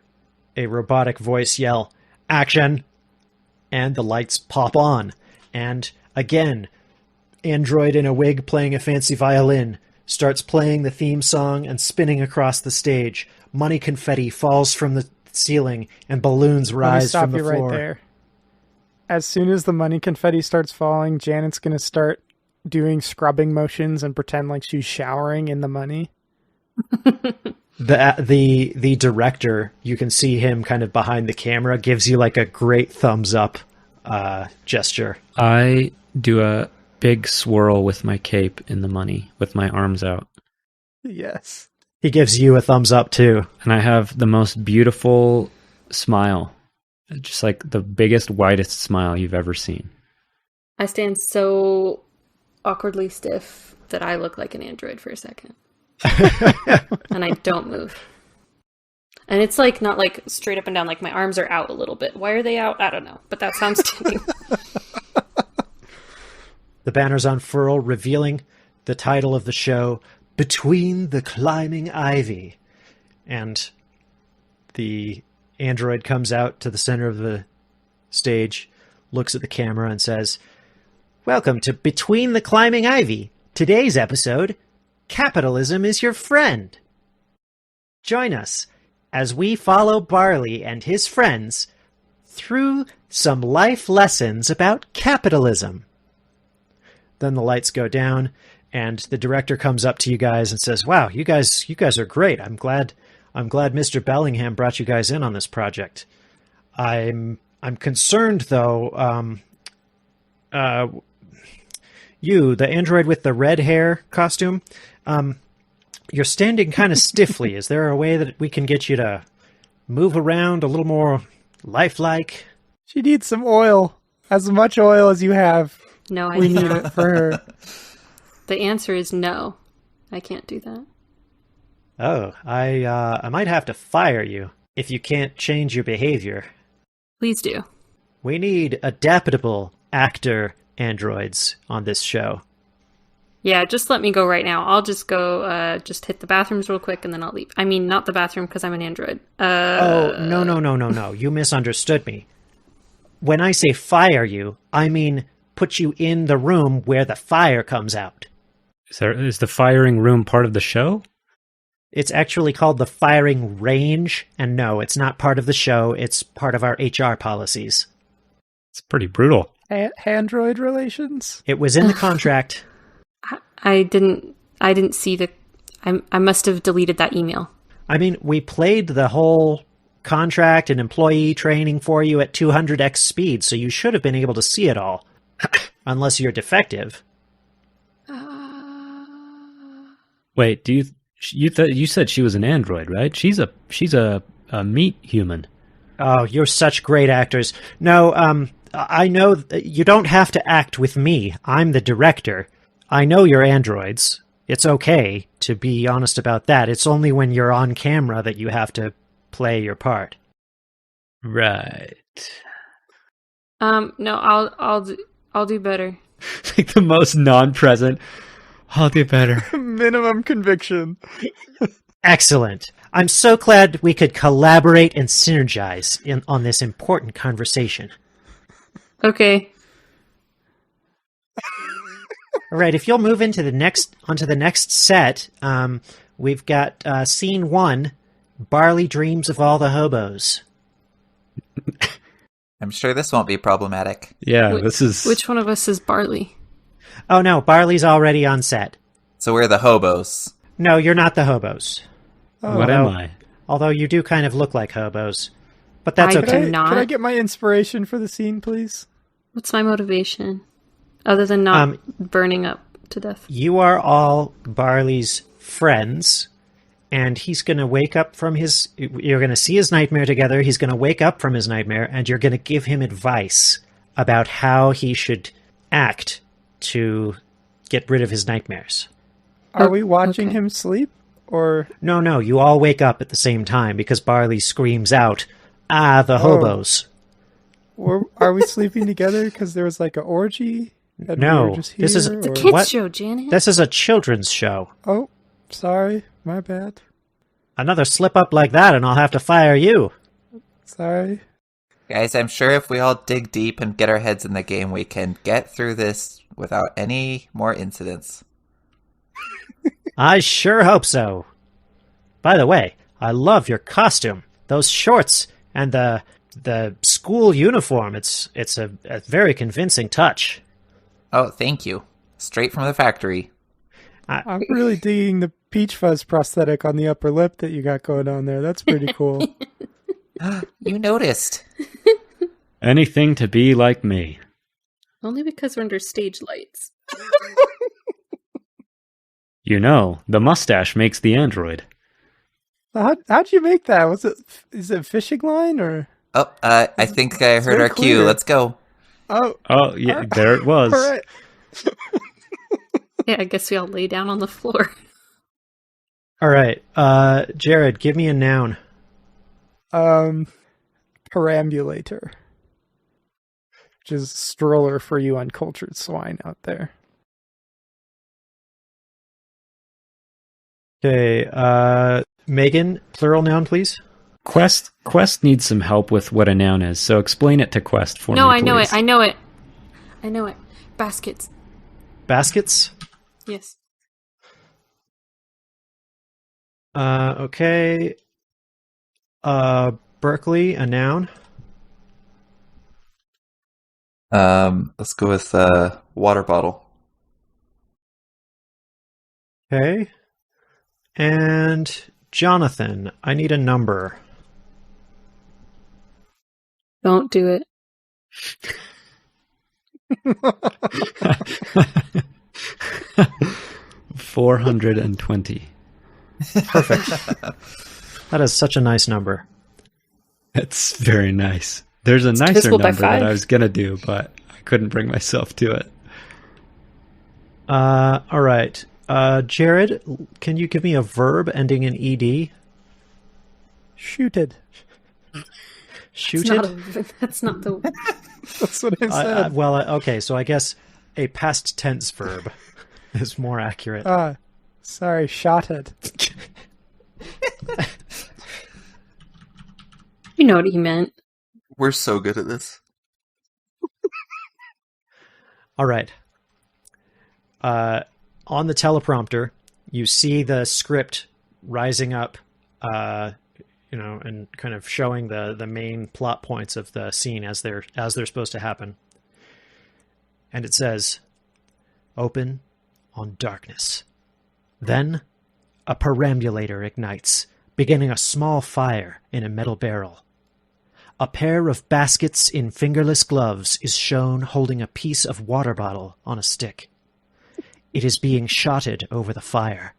a robotic voice yell, "Action!" And the lights pop on. And again, android in a wig playing a fancy violin starts playing the theme song and spinning across the stage. Money confetti falls from the ceiling and balloons rise from the floor. Right there. As soon as the money confetti starts falling, Janet's going to start doing scrubbing motions and pretend like she's showering in the money. The director, you can see him kind of behind the camera, gives you a great thumbs up gesture. I do a big swirl with my cape in the money with my arms out. Yes. He gives you a thumbs up too. And I have the most beautiful smile. Just the biggest, whitest smile you've ever seen. I stand so awkwardly stiff that I look like an android for a second. And I don't move. And it's not straight up and down, my arms are out a little bit. Why are they out? I don't know. But that's how I'm standing. The banners unfurl, revealing the title of the show, Between the Climbing Ivy. And the android comes out to the center of the stage, looks at the camera, and says, "Welcome to Between the Climbing Ivy. Today's episode, Capitalism is Your Friend. Join us as we follow Barley and his friends through some life lessons about capitalism." Then the lights go down, and the director comes up to you guys and says, "Wow, you guys are great. I'm glad Mr. Bellingham brought you guys in on this project. I'm concerned though. You, the android with the red hair costume, you're standing kind of stiffly. Is there a way that we can get you to move around a little more lifelike?" She needs some oil. As much oil as you have. No, I We do need not. it for her. The answer is no. I can't do that. Oh, I might have to fire you if you can't change your behavior. Please do. We need adaptable actor androids on this show. Yeah, just let me go right now. I'll just go, just hit the bathrooms real quick and then I'll leave. I mean, not the bathroom because I'm an android. Oh, no. You misunderstood me. When I say fire you, I mean put you in the room where the fire comes out. Is the firing room part of the show? It's actually called the firing range, and no, it's not part of the show. It's part of our HR policies. It's pretty brutal. Handroid relations? It was in the contract. I didn't see the... I must have deleted that email. I mean, we played the whole contract and employee training for you at 200x speed, so you should have been able to see it all. Unless you're defective. Wait, you said she was an android, right? She's a meat human. Oh, you're such great actors. No, I know you don't have to act with me. I'm the director. I know you're androids. It's okay to be honest about that. It's only when you're on camera that you have to play your part. Right. No, I'll do better. Like the most non-present. I'll do better. Minimum conviction. Excellent. I'm so glad we could collaborate and synergize on this important conversation. Okay. All right, if you'll move onto the next set, we've got scene 1, Barley dreams of all the hobos. I'm sure this won't be problematic. Yeah, Wh- this is... Which one of us is Barley? Oh no, Barley's already on set. So we're the hobos. No, you're not the hobos. What am I? Although you do kind of look like hobos. But that's I okay. do not. Could I get my inspiration for the scene, please? What's my motivation? Other than not burning up to death. You are all Barley's friends, and he's going to wake up from his... You're going to see his nightmare together, he's going to wake up from his nightmare, and you're going to give him advice about how he should act to get rid of his nightmares. Are we watching okay. him sleep? Or No, you all wake up at the same time because Barley screams out, "Ah, the hobos." are we sleeping together because there was like an orgy? And we No, were just this is- here, It's a or- kids What? show, Janet. This is a children's show. Oh, sorry. My bad. Another slip-up like that and I'll have to fire you. Sorry. Guys, I'm sure if we all dig deep and get our heads in the game, we can get through this without any more incidents. I sure hope so. By the way, I love your costume. Those shorts and the school uniform. It's a very convincing touch. Oh, thank you. Straight from the factory. I'm really digging the peach fuzz prosthetic on the upper lip that you got going on there. That's pretty cool. You noticed. Anything to be like me. Only because we're under stage lights. You know, the mustache makes the android. How'd you make that? Is it fishing line or? Oh, I think I heard very our cue. clear. Let's go. Oh, Oh, yeah, there it was. all right. Yeah, I guess we all lay down on the floor. All right, Jared, give me a noun. Perambulator. which is stroller for you uncultured swine out there. Okay, Megan, plural noun, please. Quest needs some help with what a noun is, so explain it to Quest for me, No, please. I know it. Baskets. Baskets. Yes. Okay. Berkeley, a noun. Let's go with water bottle. Okay. And Jonathan, I need a number. Don't do it. 420. Perfect. That is such a nice number. It's very nice. There's a nicer divisible by number that 5. I was going to do, but I couldn't bring myself to it. All right. Jared, can you give me a verb ending in ed? Shooted. Shooted? That's not the. That's what I said. Okay, so I guess a past tense verb is more accurate. Sorry, shotted. You know what he meant. We're so good at this. All right. On the teleprompter, you see the script rising up, and kind of showing the main plot points of the scene as they're supposed to happen. And it says, "Open on darkness. Then, a perambulator ignites, beginning a small fire in a metal barrel. A pair of baskets in fingerless gloves is shown holding a piece of water bottle on a stick. It is being shotted over the fire.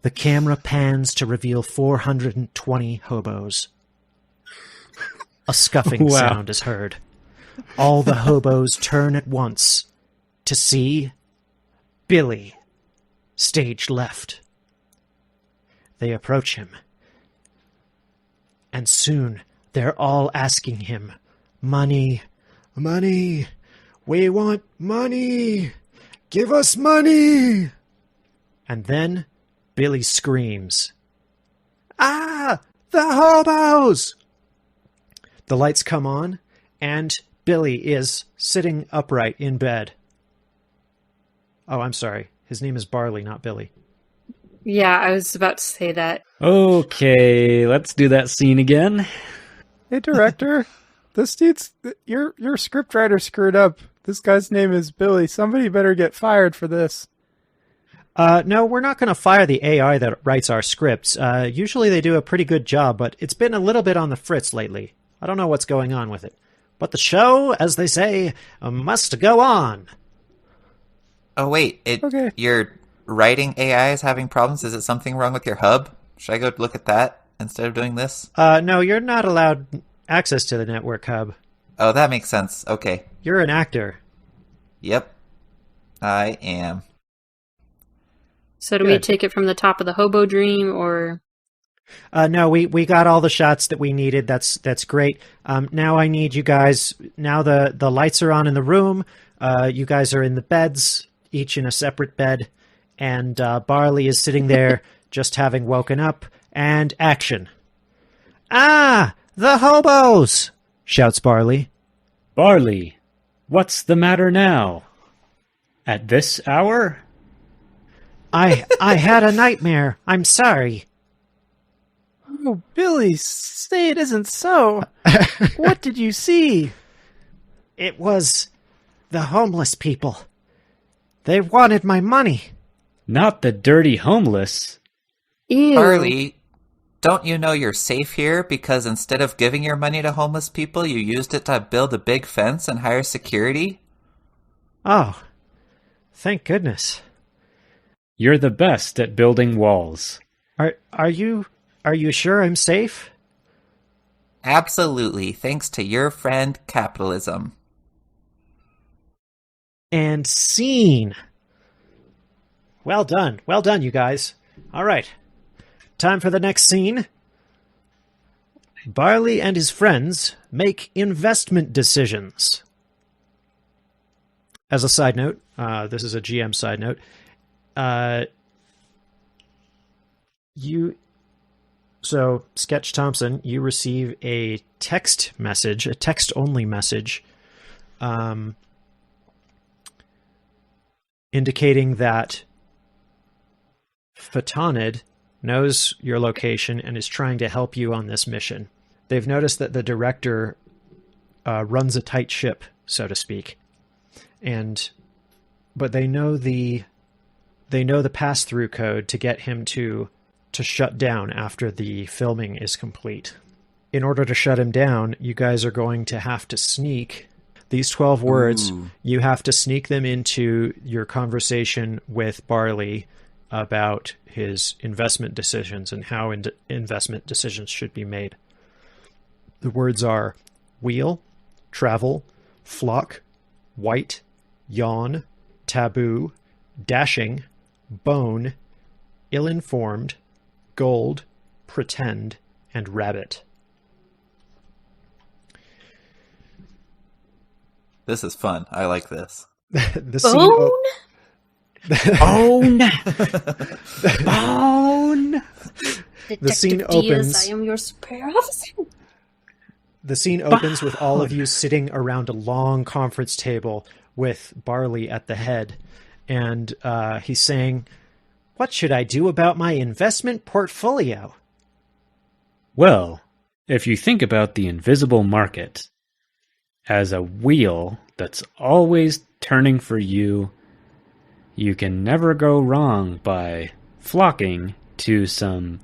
The camera pans to reveal 420 hobos. A scuffing Wow. sound is heard. All the hobos turn at once to see Billy, stage left. They approach him, and soon they're all asking him, 'Money, money, we want money, give us money!' And then Billy screams, 'Ah, the hobos!' The lights come on, and Billy is sitting upright in bed. Oh, I'm sorry. His name is Barley, not Billy. Yeah, I was about to say that. Okay, let's do that scene again. Hey, director, this dude's your scriptwriter screwed up. This guy's name is Billy. Somebody better get fired for this. No, we're not going to fire the AI that writes our scripts. Usually they do a pretty good job, but it's been a little bit on the fritz lately. I don't know what's going on with it. But the show, as they say, must go on. Oh wait, Okay. Your writing AI is having problems. Is it something wrong with your hub? Should I go look at that instead of doing this? No, you're not allowed access to the network hub. Oh, that makes sense. Okay. You're an actor. Yep. I am. So do we Good. take it from the top of the hobo dream, or No, we got all the shots that we needed. That's great. Now I need you guys. Now the lights are on in the room. You guys are in the beds, each in a separate bed, and Barley is sitting there, just having woken up. And action! "Ah, the hobos!" shouts Barley. Barley, what's the matter now? At this hour? I had a nightmare. I'm sorry. Oh, Billy, say it isn't so. What did you see? It was the homeless people. They wanted my money. Not the dirty homeless. ew? Barley, don't you know you're safe here because instead of giving your money to homeless people, you used it to build a big fence and hire security? Oh, thank goodness. You're the best at building walls. Are you sure I'm safe? Absolutely, thanks to your friend capitalism. And scene. Well done, you guys. All right, time for the next scene. Barley and his friends make investment decisions. As a side note, this is a GM side note. So Sketch Thompson, you receive a text message, a text-only message, indicating that Photonid knows your location and is trying to help you on this mission. They've noticed that the director runs a tight ship, so to speak, but they know the pass-through code to get him to shut down after the filming is complete. In order to shut him down, you guys are going to have to sneak these 12 words. Ooh. You have to sneak them into your conversation with Barley about his investment decisions and how investment decisions should be made. The words are wheel, travel, flock, white, yawn, taboo, dashing, bone, ill-informed, gold, pretend, and rabbit. This is fun. I like this. The Bone? Bone. The scene Detective Diaz, opens. I am your superior officer. The scene opens with all of you sitting around a long conference table with Barley at the head, and he's saying, "What should I do about my investment portfolio?" Well, if you think about the invisible market as a wheel that's always turning for you, you can never go wrong by flocking to some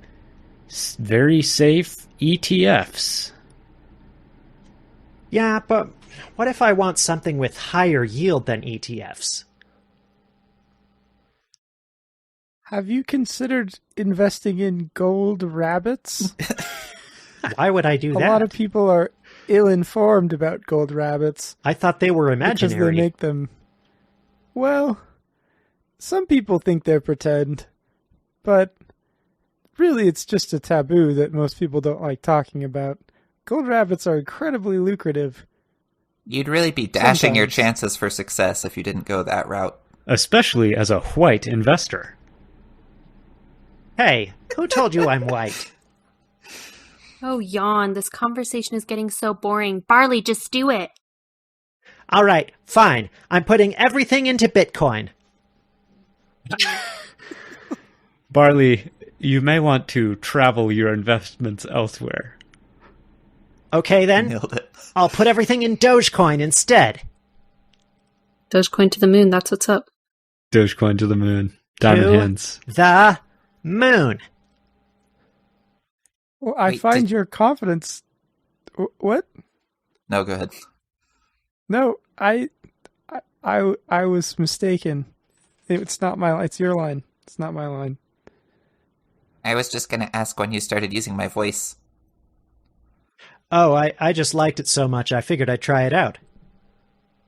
very safe ETFs. Yeah, but what if I want something with higher yield than ETFs? Have you considered investing in gold rabbits? Why would I do A that? lot of people are ill-informed about gold rabbits I thought they were because imaginary. they make them... Well, some people think they're pretend, but really it's just a taboo that most people don't like talking about. Gold rabbits are incredibly lucrative. You'd really be dashing your Sometimes. chances for success if you didn't go that route. Especially as a white investor. Hey, who told you I'm white? Oh, yawn. This conversation is getting so boring. Barley, just do it. All right, fine. I'm putting everything into Bitcoin. Barley, you may want to travel your investments elsewhere. Okay, then. Nailed it. I'll put everything in Dogecoin instead. Dogecoin to the moon, that's what's up. Dogecoin to the moon. Diamond To hands. the moon. Well, I Wait, find did- your confidence... What? No, go ahead. No, I was mistaken. It's not my. It's your line. It's not my line. I was just going to ask when you started using my voice. Oh, I just liked it so much I figured I'd try it out.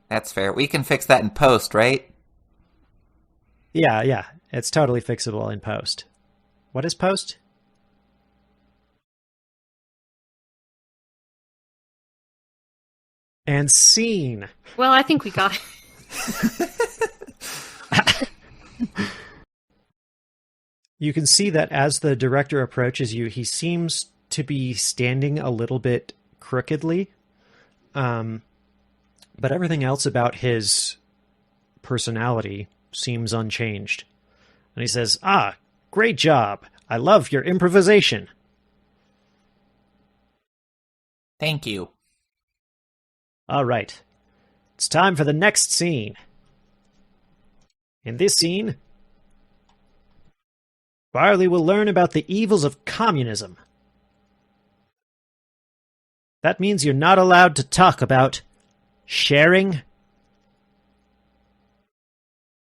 That's fair. We can fix that in post, right? Yeah, it's totally fixable in post. What is post? And scene. Well, I think we got it. You can see that as the director approaches you, he seems to be standing a little bit crookedly. But everything else about his personality seems unchanged. And he says, "Ah, great job. I love your improvisation." Thank you. All right. It's time for the next scene. In this scene, Barley will learn about the evils of communism. That means you're not allowed to talk about sharing,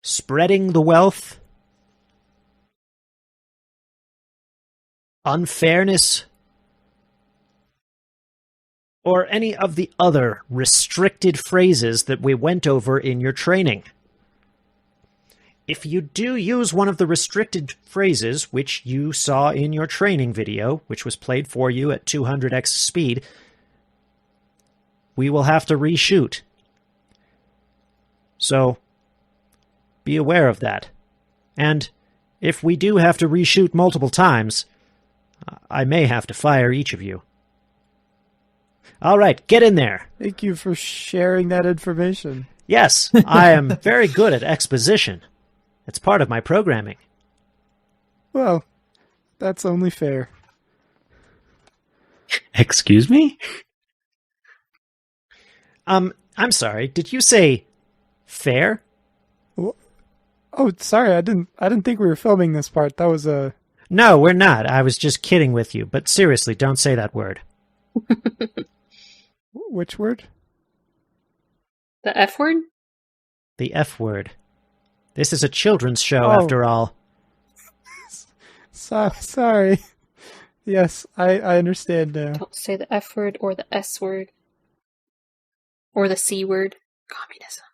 spreading the wealth, unfairness, or any of the other restricted phrases that we went over in your training. if you do use one of the restricted phrases which you saw in your training video, which was played for you at 200x speed, we will have to reshoot. So, be aware of that. And if we do have to reshoot multiple times, I may have to fire each of you. All right, get in there. Thank you for sharing that information. Yes, I am very good at exposition. It's part of my programming. Well, that's only fair. Excuse me? I'm sorry, did you say fair? Oh, sorry, I didn't think we were filming this part. That was a... No, we're not. I was just kidding with you, but seriously, don't say that word. Which word? The F word? The F word. This is a children's show, Oh. after all. Sorry. Yes, I understand now. Don't say the F word or the S word. Or the C word. Communism.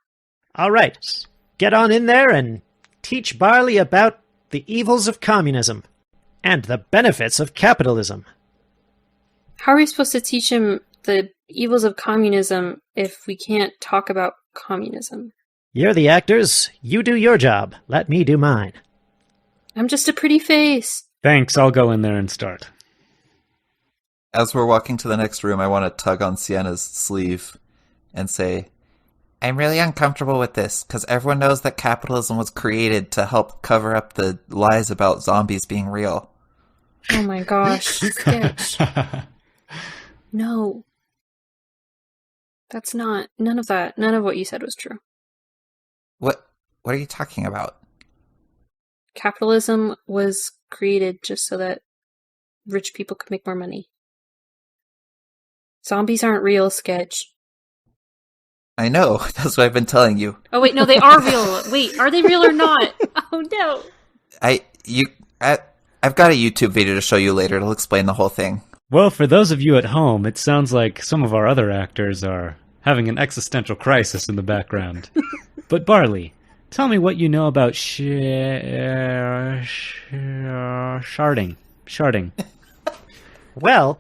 All right, get on in there and teach Barley about the evils of communism and the benefits of capitalism. How are we supposed to teach him the evils of communism if we can't talk about communism? You're the actors. You do your job. Let me do mine. I'm just a pretty face. Thanks, I'll go in there and start. As we're walking to the next room, I want to tug on Sienna's sleeve and say, I'm really uncomfortable with this, because everyone knows that capitalism was created to help cover up the lies about zombies being real. Oh my gosh. Sketch. No. That's not... None of that. None of what you said was true. What are you talking about? Capitalism was created just so that rich people could make more money. Zombies aren't real, Sketch. I know, that's what I've been telling you. Oh wait, no, they are real. Wait, are they real or not? Oh no. I've got a YouTube video to show you later. It'll explain the whole thing. Well, for those of you at home, it sounds like some of our other actors are having an existential crisis in the background. But Barley, tell me what you know about sharding. Sharding. Well,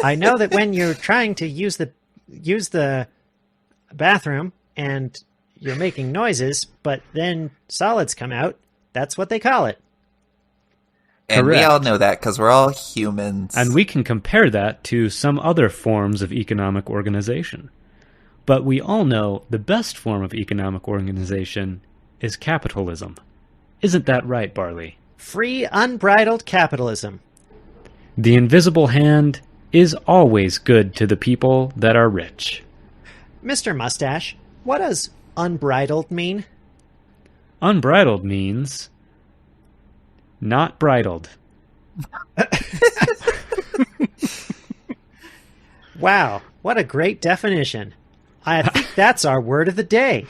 I know that when you're trying to use the bathroom and you're making noises, but then solids come out, that's what they call it. And we Correct. all know that because we're all humans. And we can compare that to some other forms of economic organization. But we all know the best form of economic organization is capitalism. Isn't that right, Barley? Free, unbridled capitalism. The invisible hand is always good to the people that are rich. Mr. Mustache, what does unbridled mean? Unbridled means not bridled. Wow, what a great definition. I think that's our word of the day.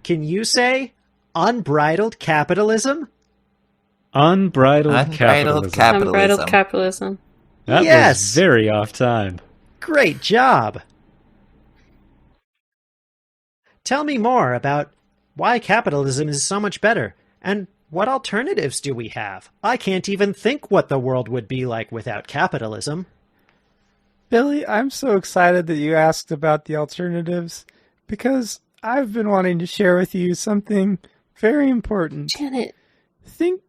Can you say unbridled capitalism? Unbridled capitalism. Unbridled capitalism. That Yes. was very off time. Great job. Tell me more about why capitalism is so much better, and what alternatives do we have? I can't even think what the world would be like without capitalism. Billy, I'm so excited that you asked about the alternatives because I've been wanting to share with you something very important. Janet. Think...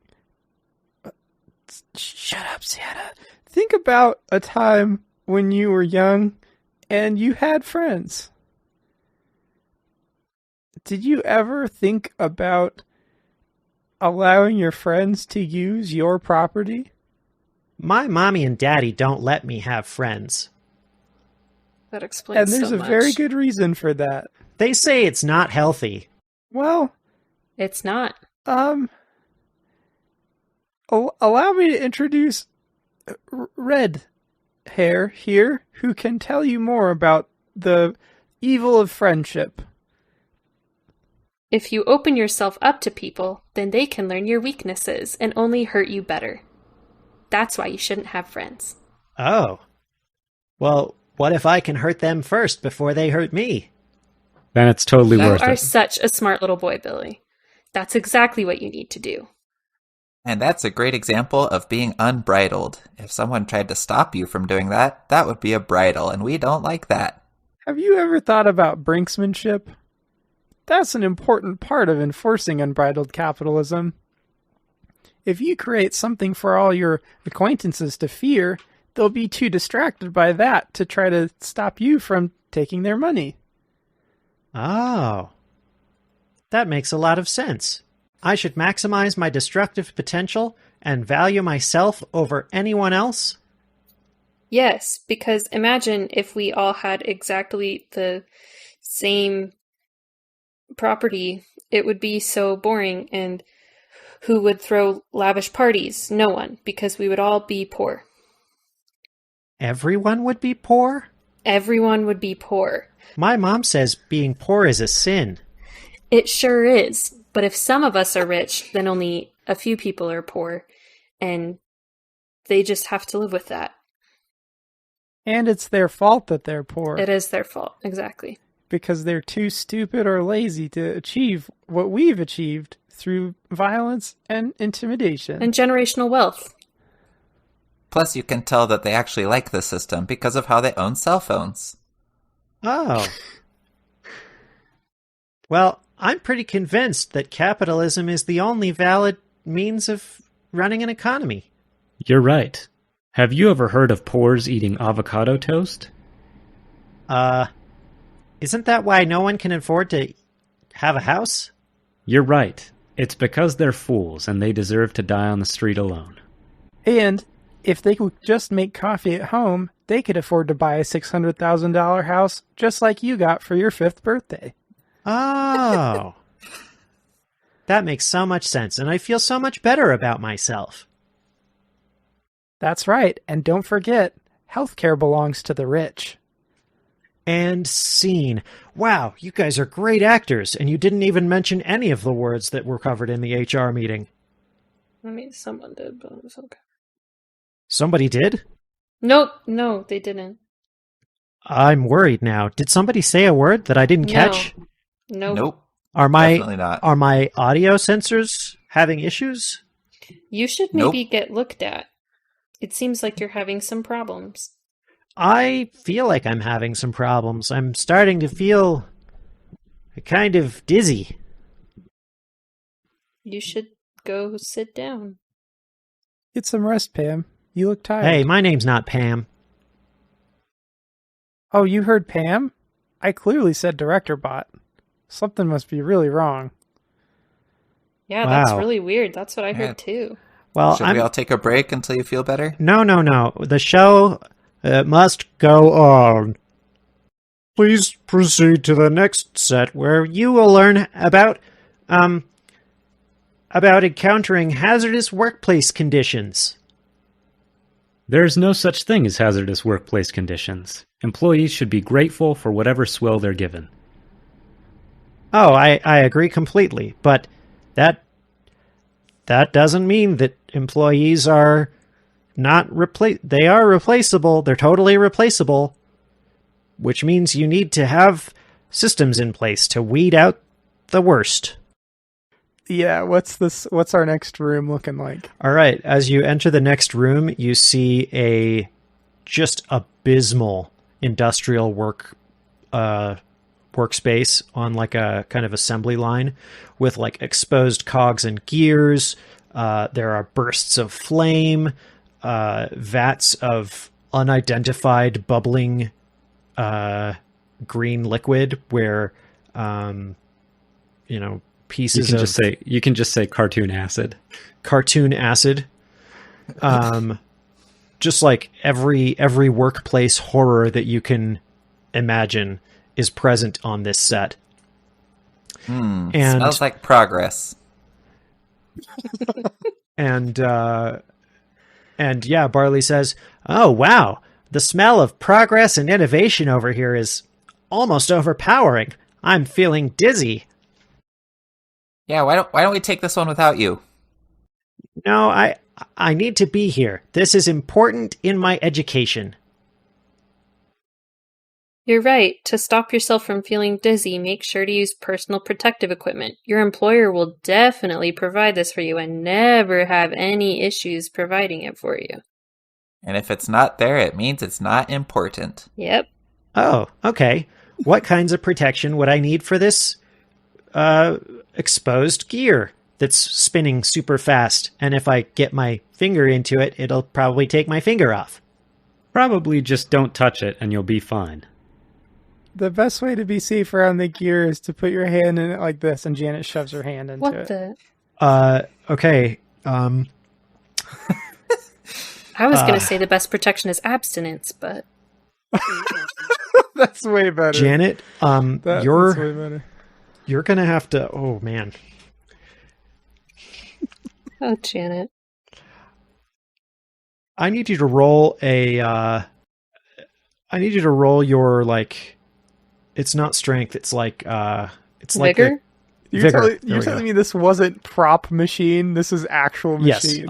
Shut up, Sienna. Think about a time when you were young and you had friends. Did you ever think about allowing your friends to use your property? My mommy and daddy don't let me have friends. That explains And there's so a much. very good reason for that. They say it's not healthy. Well, It's not. allow me to introduce Red Hair here, who can tell you more about the evil of friendship. If you open yourself up to people, then they can learn your weaknesses and only hurt you better. That's why you shouldn't have friends. Oh. Well, what if I can hurt them first before they hurt me? Then it's totally You worth are it. such a smart little boy, Billy. That's exactly what you need to do. And that's a great example of being unbridled. If someone tried to stop you from doing that, that would be a bridle, and we don't like that. Have you ever thought about brinksmanship? That's an important part of enforcing unbridled capitalism. If you create something for all your acquaintances to fear, they'll be too distracted by that to try to stop you from taking their money. Oh. That makes a lot of sense. I should maximize my destructive potential and value myself over anyone else? Yes, because imagine if we all had exactly the same property. It would be so boring, and who would throw lavish parties? No one, because we would all be poor. Everyone would be poor? Everyone would be poor. My mom says being poor is a sin. It sure is. But if some of us are rich, then only a few people are poor, and they just have to live with that. And it's their fault that they're poor. It is their fault, exactly. Because they're too stupid or lazy to achieve what we've achieved through violence and intimidation. And generational wealth. Plus, you can tell that they actually like the system because of how they own cell phones. Oh. Well, I'm pretty convinced that capitalism is the only valid means of running an economy. You're right. Have you ever heard of poors eating avocado toast? Isn't that why no one can afford to have a house? You're right. It's because they're fools and they deserve to die on the street alone. And if they could just make coffee at home, they could afford to buy a $600,000 house just like you got for your 5th birthday. Oh. That makes so much sense, and I feel so much better about myself. That's right. And don't forget, healthcare belongs to the rich. And scene. Wow, you guys are great actors, and you didn't even mention any of the words that were covered in the HR meeting. I mean, someone did, but it was okay. Somebody did? Nope, no, they didn't. I'm worried now. Did somebody say a word that I didn't catch? Nope. Definitely not. Are my audio sensors having issues? You should maybe get looked at. It seems like you're having some problems. I feel like I'm having some problems. I'm starting to feel kind of dizzy. You should go sit down. Get some rest, Pam. You look tired. Hey, my name's not Pam. Oh, you heard Pam? I clearly said Director Bot. Something must be really wrong. Yeah, that's Wow. really weird. That's what I heard too. Well, Should we all take a break until you feel better? No. The show must go on. Please proceed to the next set where you will learn about encountering hazardous workplace conditions. There's no such thing as hazardous workplace conditions. Employees should be grateful for whatever swill they're given. Oh, I agree completely, but that doesn't mean that employees are not they are replaceable. They're totally replaceable, which means you need to have systems in place to weed out the worst. Yeah, what's our next room looking like? All right, as you enter the next room, you see a just abysmal industrial workspace on like a kind of assembly line with like exposed cogs and gears. There are bursts of flame, vats of unidentified bubbling green liquid where pieces you can just say cartoon acid. Cartoon acid. Just like every workplace horror that you can imagine is present on this set. And Smells like progress. And yeah, Barley says, "Oh wow, the smell of progress and innovation over here is almost overpowering. I'm feeling dizzy." Yeah, why don't we take this one without you? No, I need to be here. This is important in my education. You're right. To stop yourself from feeling dizzy, make sure to use personal protective equipment. Your employer will definitely provide this for you and never have any issues providing it for you. And if it's not there, it means it's not important. Yep. Oh, okay. What kinds of protection would I need for this exposed gear that's spinning super fast? And if I get my finger into it, it'll probably take my finger off. Probably just don't touch it and you'll be fine. The best way to be safe around the gear is to put your hand in it like this, and Janet shoves her hand into What it. the? Okay. I was going to say the best protection is abstinence, but... That's way better. Janet, That's way better. you're gonna have to. Oh man. Oh, Janet. I need you to roll a. I need you to roll your like. It's not strength. It's like. It's like Vigor? You're Vigor. telling me this wasn't prop machine. This is actual Yes. machine.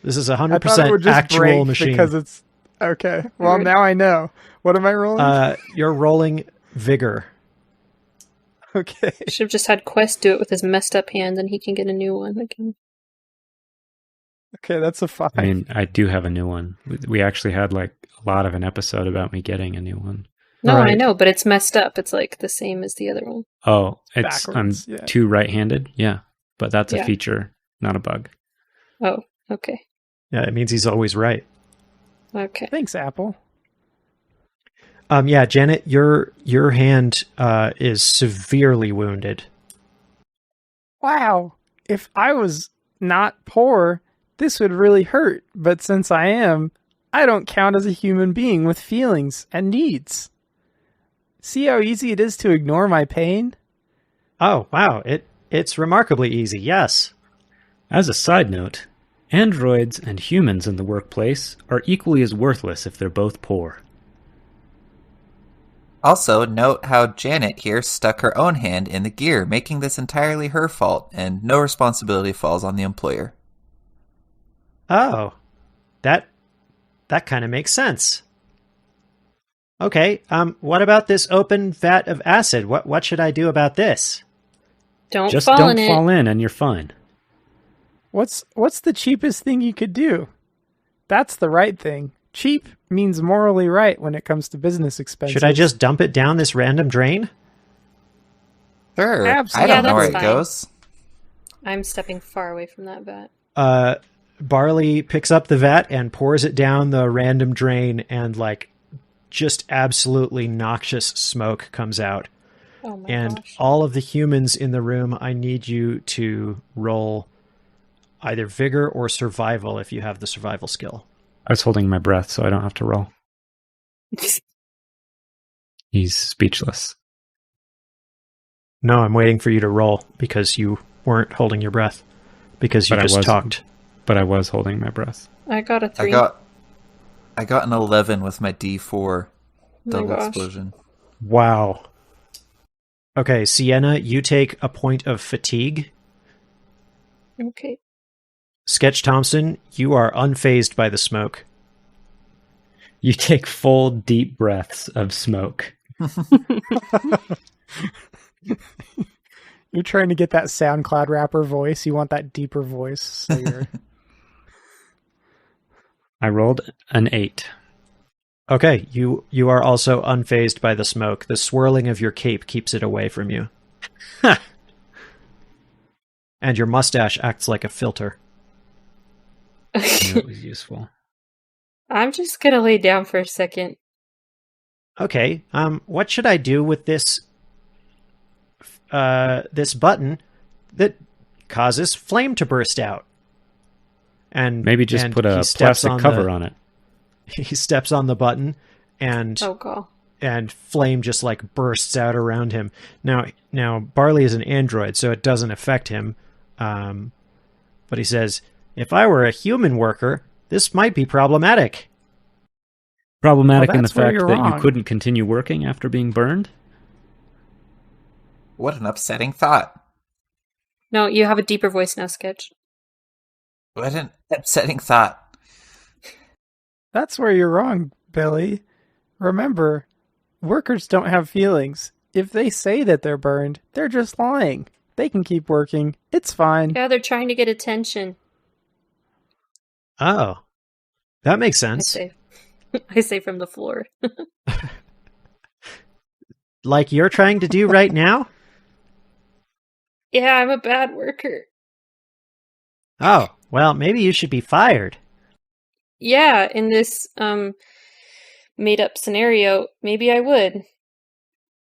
This is I thought it 100% would just actual break machine. because it's okay. Well, now I know. What am I rolling? You're rolling vigor. Okay. Should have just had Quest do it with his messed up hand and he can get a new one again. Okay, that's a 5. I mean, I do have a new one. We actually had like a lot of an episode about me getting a new one. No, I Right. know, but it's messed up. It's like the same as the other one. Oh, it's Backwards, I'm yeah. two right-handed. Yeah, but that's Yeah. a feature, not a bug. Oh, okay. Yeah, it means he's always right. Okay. Thanks, Apple. Yeah, Janet, your hand is severely wounded. Wow. If I was not poor, this would really hurt. But since I am, I don't count as a human being with feelings and needs. See how easy it is to ignore my pain? Oh, wow. It's remarkably easy. Yes. As a side note, androids and humans in the workplace are equally as worthless if they're both poor. Also, note how Janet here stuck her own hand in the gear, making this entirely her fault, and no responsibility falls on the employer. Oh, that kind of makes sense. Okay. What about this open vat of acid? What should I do about this? Don't Just fall don't in fall it. in and you're fine. What's the cheapest thing you could do? That's the right thing. Cheap means morally right when it comes to business expenses. Should I just dump it down this random drain? Sure, Absolutely. I don't Yeah, know where that's it fine. goes. I'm stepping far away from that vat. Barley picks up the vat and pours it down the random drain, and like just absolutely noxious smoke comes out. Oh my And gosh. all of the humans in the room, I need you to roll either vigor or survival if you have the survival skill. I was holding my breath so I don't have to roll. He's speechless. No, I'm waiting for you to roll because you weren't holding your breath because you But I just was. talked. But I was holding my breath. I got a 3. I got an 11 with my D4 my double gosh. explosion. Wow. Okay, Sienna, you take a point of fatigue. Okay. Sketch Thompson, you are unfazed by the smoke. You take full, deep breaths of smoke. You're trying to get that SoundCloud rapper voice. You want that deeper voice. So you're... I rolled an 8. Okay, you are also unfazed by the smoke. The swirling of your cape keeps it away from you. And your mustache acts like a filter. I knew it was useful. I'm just gonna lay down for a second. Okay, what should I do with this this button that causes flame to burst out? And Maybe just and put he a steps plastic cover on it. He steps on the button and Oh god. and flame just like bursts out around him. Now Barley is an android, so it doesn't affect him. But he says, if I were a human worker, this might be problematic. Problematic Well, in the that's where fact you're that wrong. you couldn't continue working after being burned? What an upsetting thought. No, you have a deeper voice now, Sketch. What an upsetting thought. That's where you're wrong, Billy. Remember, Workers don't have feelings. If they say that they're burned, they're just lying. They can keep working. It's fine. Yeah, they're trying to get attention. Oh, that makes I sense. say, I say from the floor. Like you're trying to do right now? Yeah, I'm a bad worker. Oh, well, maybe you should be fired. Yeah, in this made up scenario, maybe I would.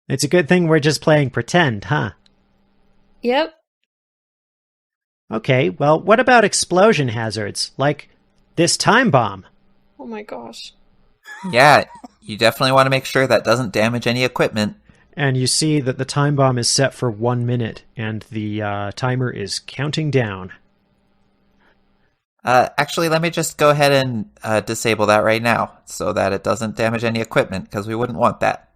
It's a good thing we're just playing pretend, huh? Yep. Okay, well, what about explosion hazards? Like this time bomb? Oh my gosh. Yeah, you definitely want to make sure that doesn't damage any equipment. And you see that the time bomb is set for 1 minute, and the timer is counting down. Actually, let me just go ahead and disable that right now so that it doesn't damage any equipment, because we wouldn't want that.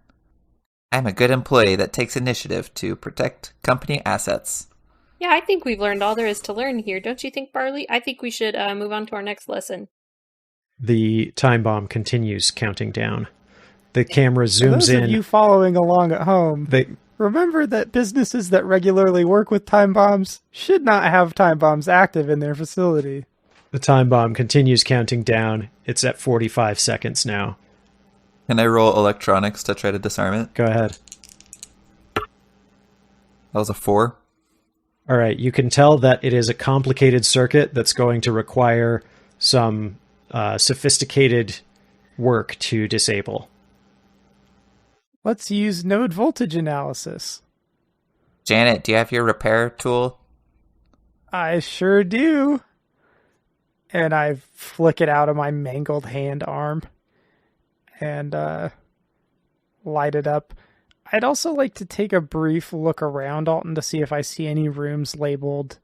I'm a good employee that takes initiative to protect company assets. Yeah, I think we've learned all there is to learn here. Don't you think, Barley? I think we should move on to our next lesson. The time bomb continues counting down. The camera For zooms those in. of you following along at home, remember that businesses that regularly work with time bombs should not have time bombs active in their facility. The time bomb continues counting down. It's at 45 seconds now. Can I roll electronics to try to disarm it? Go ahead. That was a 4. All right, you can tell that it is a complicated circuit that's going to require some sophisticated work to disable. Let's use node voltage analysis. Janet, do you have your repair tool? I sure do. And I flick it out of my mangled hand arm and light it up. I'd also like to take a brief look around, Alton, to see if I see any rooms labeled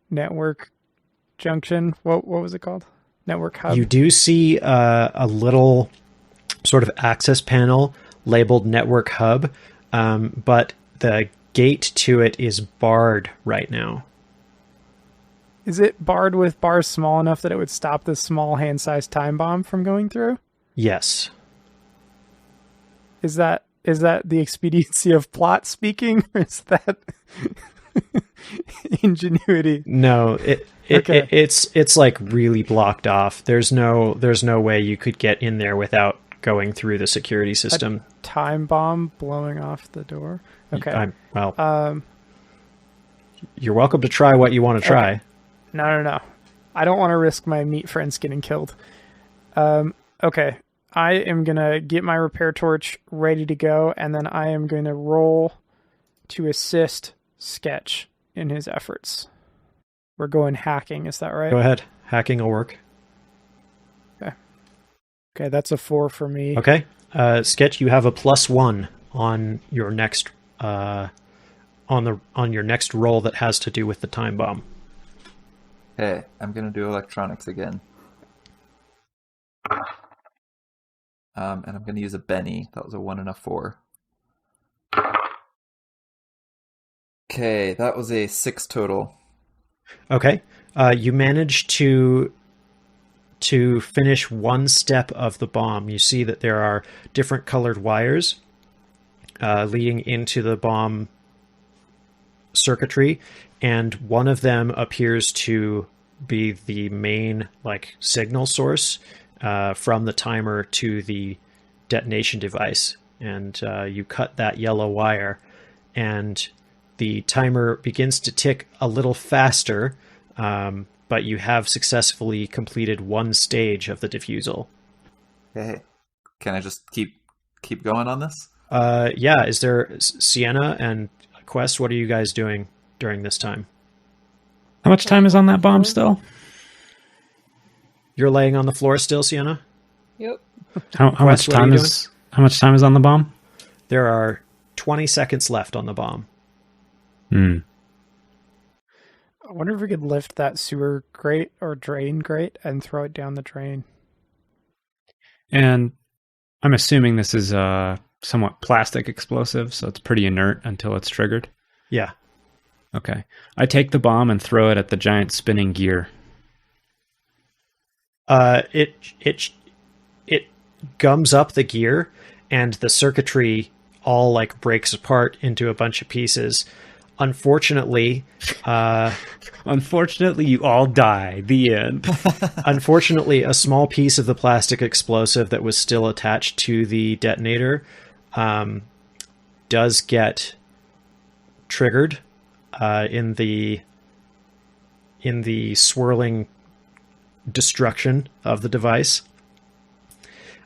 network junction. What was it called? Network hub? You do see a little sort of access panel labeled network hub, but the gate to it is barred right now. Is it barred with bars small enough that it would stop this small hand-sized time bomb from going through? Yes. Is that the expediency of plot speaking, or is that ingenuity? No, Okay. it's like really blocked off. There's no way you could get in there without going through the security system. Time bomb blowing off the door. Okay. You're welcome to try what you want to try. Okay. No. I don't want to risk my meat friends getting killed. Okay. I am going to get my repair torch ready to go, and then I am going to roll to assist Sketch in his efforts. We're going hacking, is that right? Go ahead. Hacking will work. Okay, that's a 4 for me. Okay. Sketch, you have a +1 on your next on your next roll that has to do with the time bomb. Okay, I'm going to do electronics again. And I'm going to use a Benny. That was a 1 and a 4. Okay, that was a 6 total. Okay. You managed to finish one step of the bomb. You see that there are different colored wires leading into the bomb circuitry, and one of them appears to be the main signal source from the timer to the detonation device. And you cut that yellow wire, and the timer begins to tick a little faster, but you have successfully completed one stage of the diffusal. Okay, can I just keep going on this? Yeah. Is there Sienna and Quest? What are you guys doing during this time? How much time is on that bomb still? You're laying on the floor still, Sienna? Yep. How much Quest, what are time you is on the bomb? There are 20 seconds left on the bomb. I wonder if we could lift that sewer grate or drain grate and throw it down the drain. And I'm assuming this is a somewhat plastic explosive, so it's pretty inert until it's triggered. Yeah. Okay. I take the bomb and throw it at the giant spinning gear. It gums up the gear, and the circuitry all like breaks apart into a bunch of pieces. Unfortunately, Unfortunately, you all die. The end. unfortunately, a small piece of the plastic explosive that was still attached to the detonator does get triggered in the swirling destruction of the device.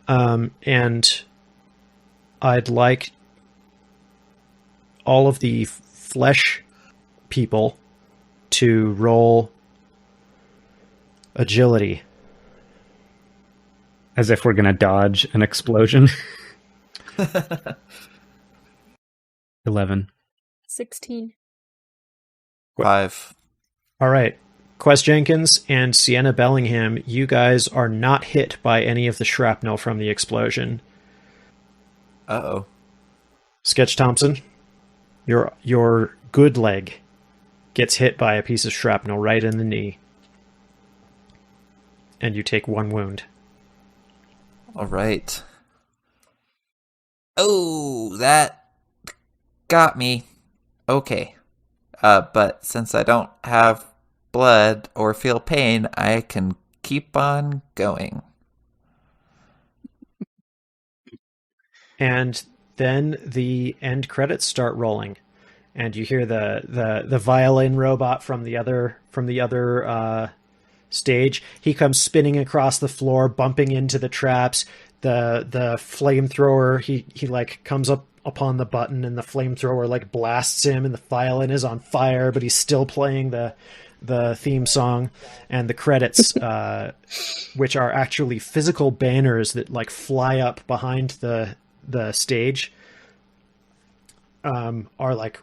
And I'd like all of the flesh people to roll agility. As if we're going to dodge an explosion. 11. 16. 5. All right. Quest Jenkins and Sienna Bellingham, you guys are not hit by any of the shrapnel from the explosion. Uh-oh. Sketch Thompson, your good leg gets hit by a piece of shrapnel right in the knee. And you take 1 wound. All right. Oh, that got me. Okay. But since I don't have blood or feel pain, I can keep on going. And then the end credits start rolling, and you hear the violin robot from the other stage. He comes spinning across the floor, bumping into the traps. The flamethrower, he like comes up upon the button, and the flamethrower like blasts him, and the violin is on fire, but he's still playing the theme song. And the credits, which are actually physical banners that like fly up behind the stage, are like,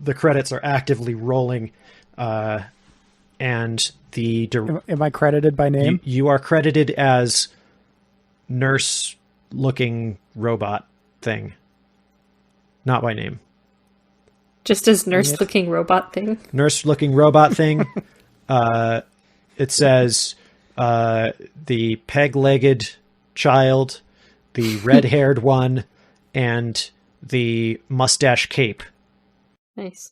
the credits are actively rolling, and the Am I credited by name? you are credited as nurse looking robot thing, not by name. Just as nurse looking robot thing. Nurse looking robot thing. It says the peg-legged child, the red-haired one, and the mustache cape. Nice.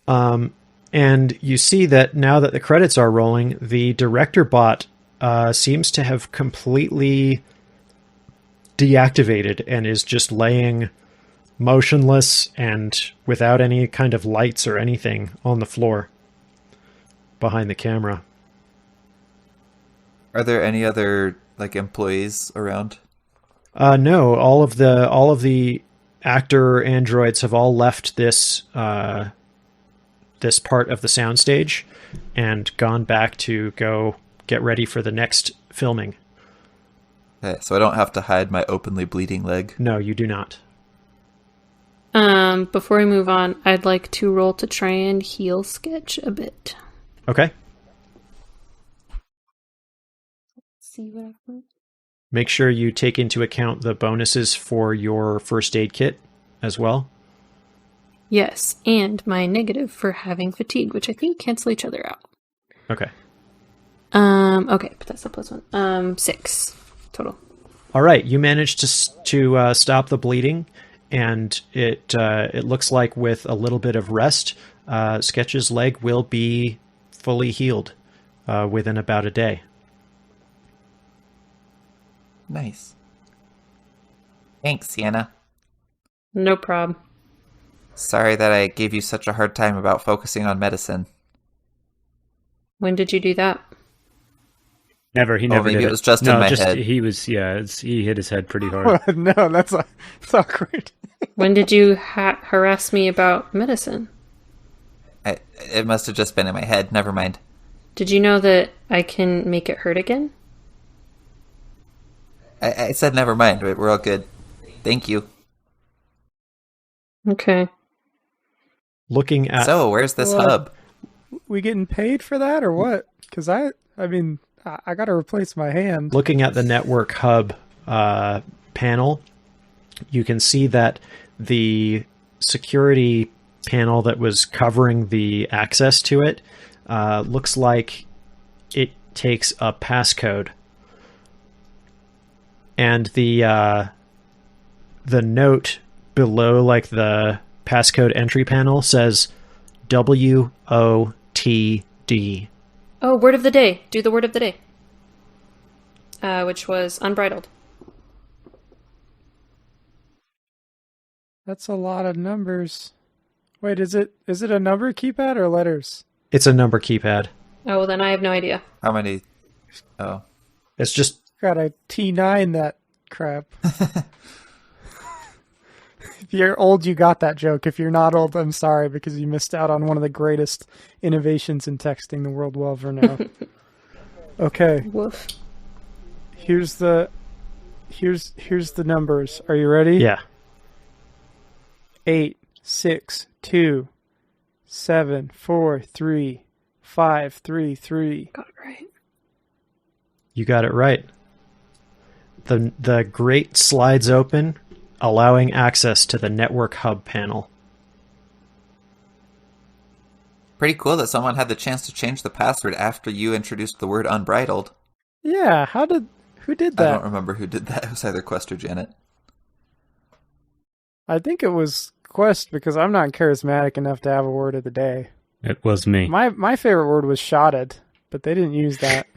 And you see that now that the credits are rolling, the director bot seems to have completely deactivated and is just laying motionless and without any kind of lights or anything on the floor behind the camera. Are there any other like employees around? No, all of the actor androids have all left this this part of the soundstage and gone back to go get ready for the next filming. Okay, so I don't have to hide my openly bleeding leg. No, you do not. Before we move on, I'd like to roll to try and heal Sketch a bit. Okay. See what happens. Make sure you take into account the bonuses for your first aid kit as well. Yes, and my negative for having fatigue, which I think cancel each other out. Okay. Okay, but that's a +1. 6 total. All right, you managed to stop the bleeding, and it looks like with a little bit of rest, Sketch's leg will be fully healed within about a day. Nice. Thanks, Sienna. No prob. Sorry that I gave you such a hard time about focusing on medicine. When did you do that? Never. He never maybe did it was just in my head. He was, he hit his head pretty hard. No, it's awkward. When did you harass me about medicine? It must have just been in my head. Never mind. Did you know that I can make it hurt again? I said never mind. We're all good. Thank you. Okay. Looking at So, where's this Well, hub? We getting paid for that or what? Because I mean, I got to replace my hand. looking at the network hub panel, you can see that the security panel that was covering the access to it looks like it takes a passcode. and the note below, like the passcode entry panel, says WOTD. Oh, word of the day. Do the word of the day. Which was unbridled. That's a lot of numbers. Wait, is it a number keypad or letters? It's a number keypad. Oh, well, then I have no idea. How many? Oh. It's just Got a T9 that crap. If you're old, you got that joke. If you're not old, I'm sorry because you missed out on one of the greatest innovations in texting the world will ever know. Okay, Woof. here's the numbers. Are you ready? yeah. 8, 6, 2, 7, 4, 3, 5, 3, 3. Got it right. You got it right. The grate slides open, allowing access to the network hub panel. Pretty cool that someone had the chance to change the password after you introduced the word unbridled. Yeah, who did that? I don't remember who did that. It was either Quest or Janet. I think it was Quest because I'm not charismatic enough to have a word of the day. It was me. My favorite word was shotted, but they didn't use that.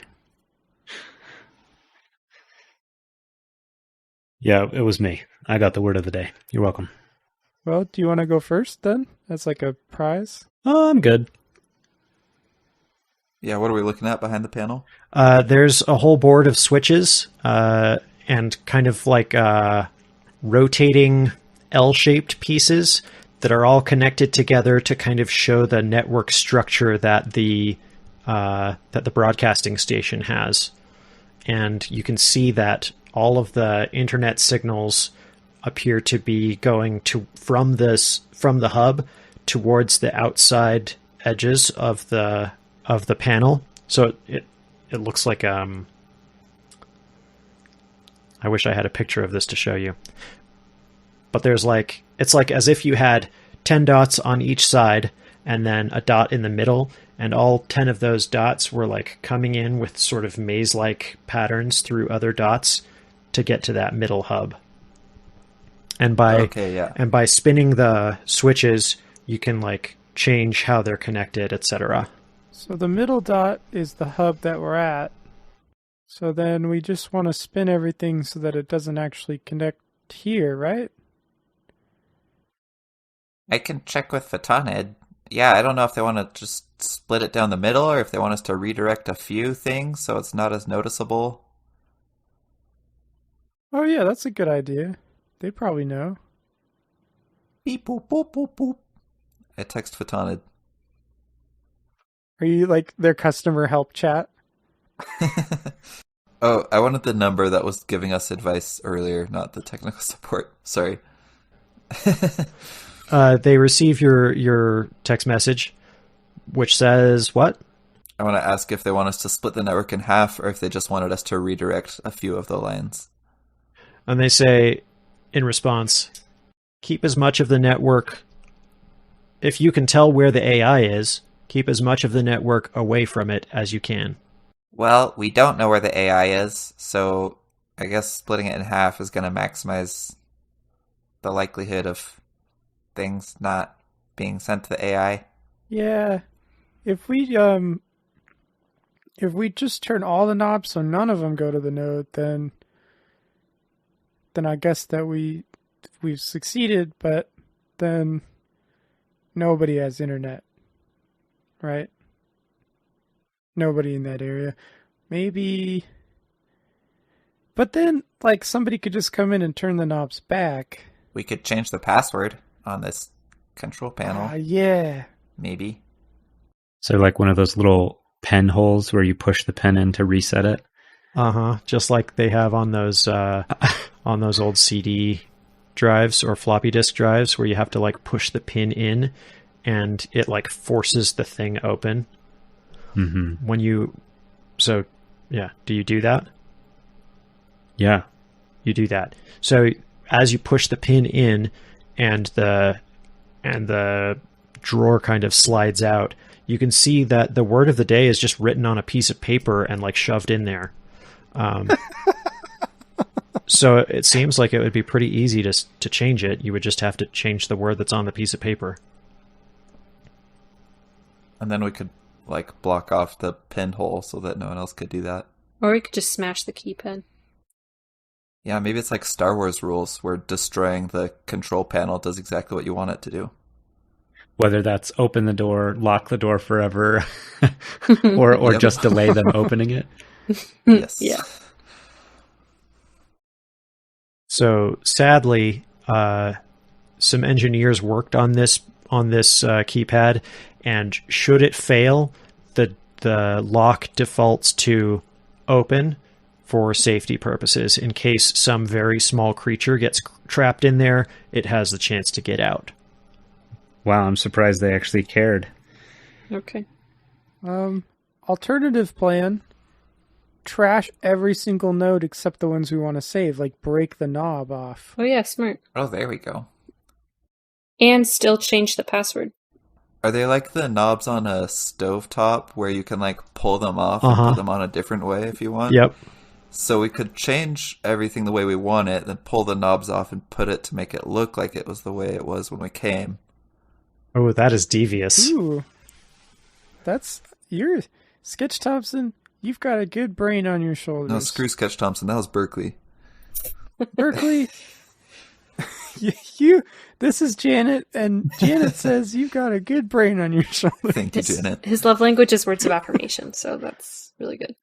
Yeah, it was me. I got the word of the day. You're welcome. Well, do you want to go first then? That's like a prize. Oh, I'm good. Yeah, what are we looking at behind the panel? There's a whole board of switches and kind of like rotating L-shaped pieces that are all connected together to kind of show the network structure that the broadcasting station has. And you can see that all of the internet signals appear to be going from the hub towards the outside edges of the panel. So it looks like I wish I had a picture of this to show you. But it's like as if you had 10 dots on each side and then a dot in the middle, and all 10 of those dots were like coming in with sort of maze-like patterns through other dots to get to that middle hub. And by spinning the switches, you can like change how they're connected, etc. So the middle dot is the hub that we're at. So then we just want to spin everything so that it doesn't actually connect here, right? I can check with Photonid. Yeah, I don't know if they want to just split it down the middle or if they want us to redirect a few things so it's not as noticeable. Oh yeah, that's a good idea. They probably know. Beep, boop, boop, boop, boop. I text Photonid. Are you like their customer help chat? Oh, I wanted the number that was giving us advice earlier, not the technical support. Sorry. They receive your text message, which says what? I want to ask if they want us to split the network in half or if they just wanted us to redirect a few of the lines. And they say, in response, keep as much of the network. If you can tell where the AI is, keep as much of the network away from it as you can. Well, we don't know where the AI is, so I guess splitting it in half is going to maximize the likelihood of things not being sent to the AI. Yeah. If we just turn all the knobs so none of them go to the node, then I guess that we've succeeded, but then nobody has internet, right? Nobody in that area. Maybe, but then like somebody could just come in and turn the knobs back. We could change the password on this control panel. Yeah. Maybe. So like one of those little pen holes where you push the pen in to reset it. Just like they have on those old CD drives or floppy disk drives where you have to like push the pin in and it like forces the thing open. Mm-hmm. Do you do that? Yeah. You do that. So as you push the pin in and the drawer kind of slides out, you can see that the word of the day is just written on a piece of paper and like shoved in there. So it seems like it would be pretty easy to change it. You would just have to change the word that's on the piece of paper. And then we could like block off the pinhole so that no one else could do that. Or we could just smash the key pen. Yeah, maybe it's like Star Wars rules where destroying the control panel does exactly what you want it to do. Whether that's open the door, lock the door forever, or Yep. just delay them opening it. Yes. Yeah. So sadly, some engineers worked on this keypad, and should it fail, the lock defaults to open for safety purposes. In case some very small creature gets trapped in there, it has the chance to get out. Wow, I'm surprised they actually cared. Okay. Alternative plan. Trash every single node except the ones we want to save, like break the knob off. Oh yeah, smart. Oh, there we go. And still change the password. Are they like the knobs on a stovetop where you can like pull them off Uh-huh. and put them on a different way if you want? Yep. So we could change everything the way we want it, then pull the knobs off and put it to make it look like it was the way it was when we came. Oh, that is devious. Ooh. You're Sketch Thompson, you've got a good brain on your shoulders. No, screw Sketch Thompson. That was Berkeley. Berkeley, you this is Janet, and Janet says you've got a good brain on your shoulders. Thank you, Janet. His love language is words of affirmation, so that's really good.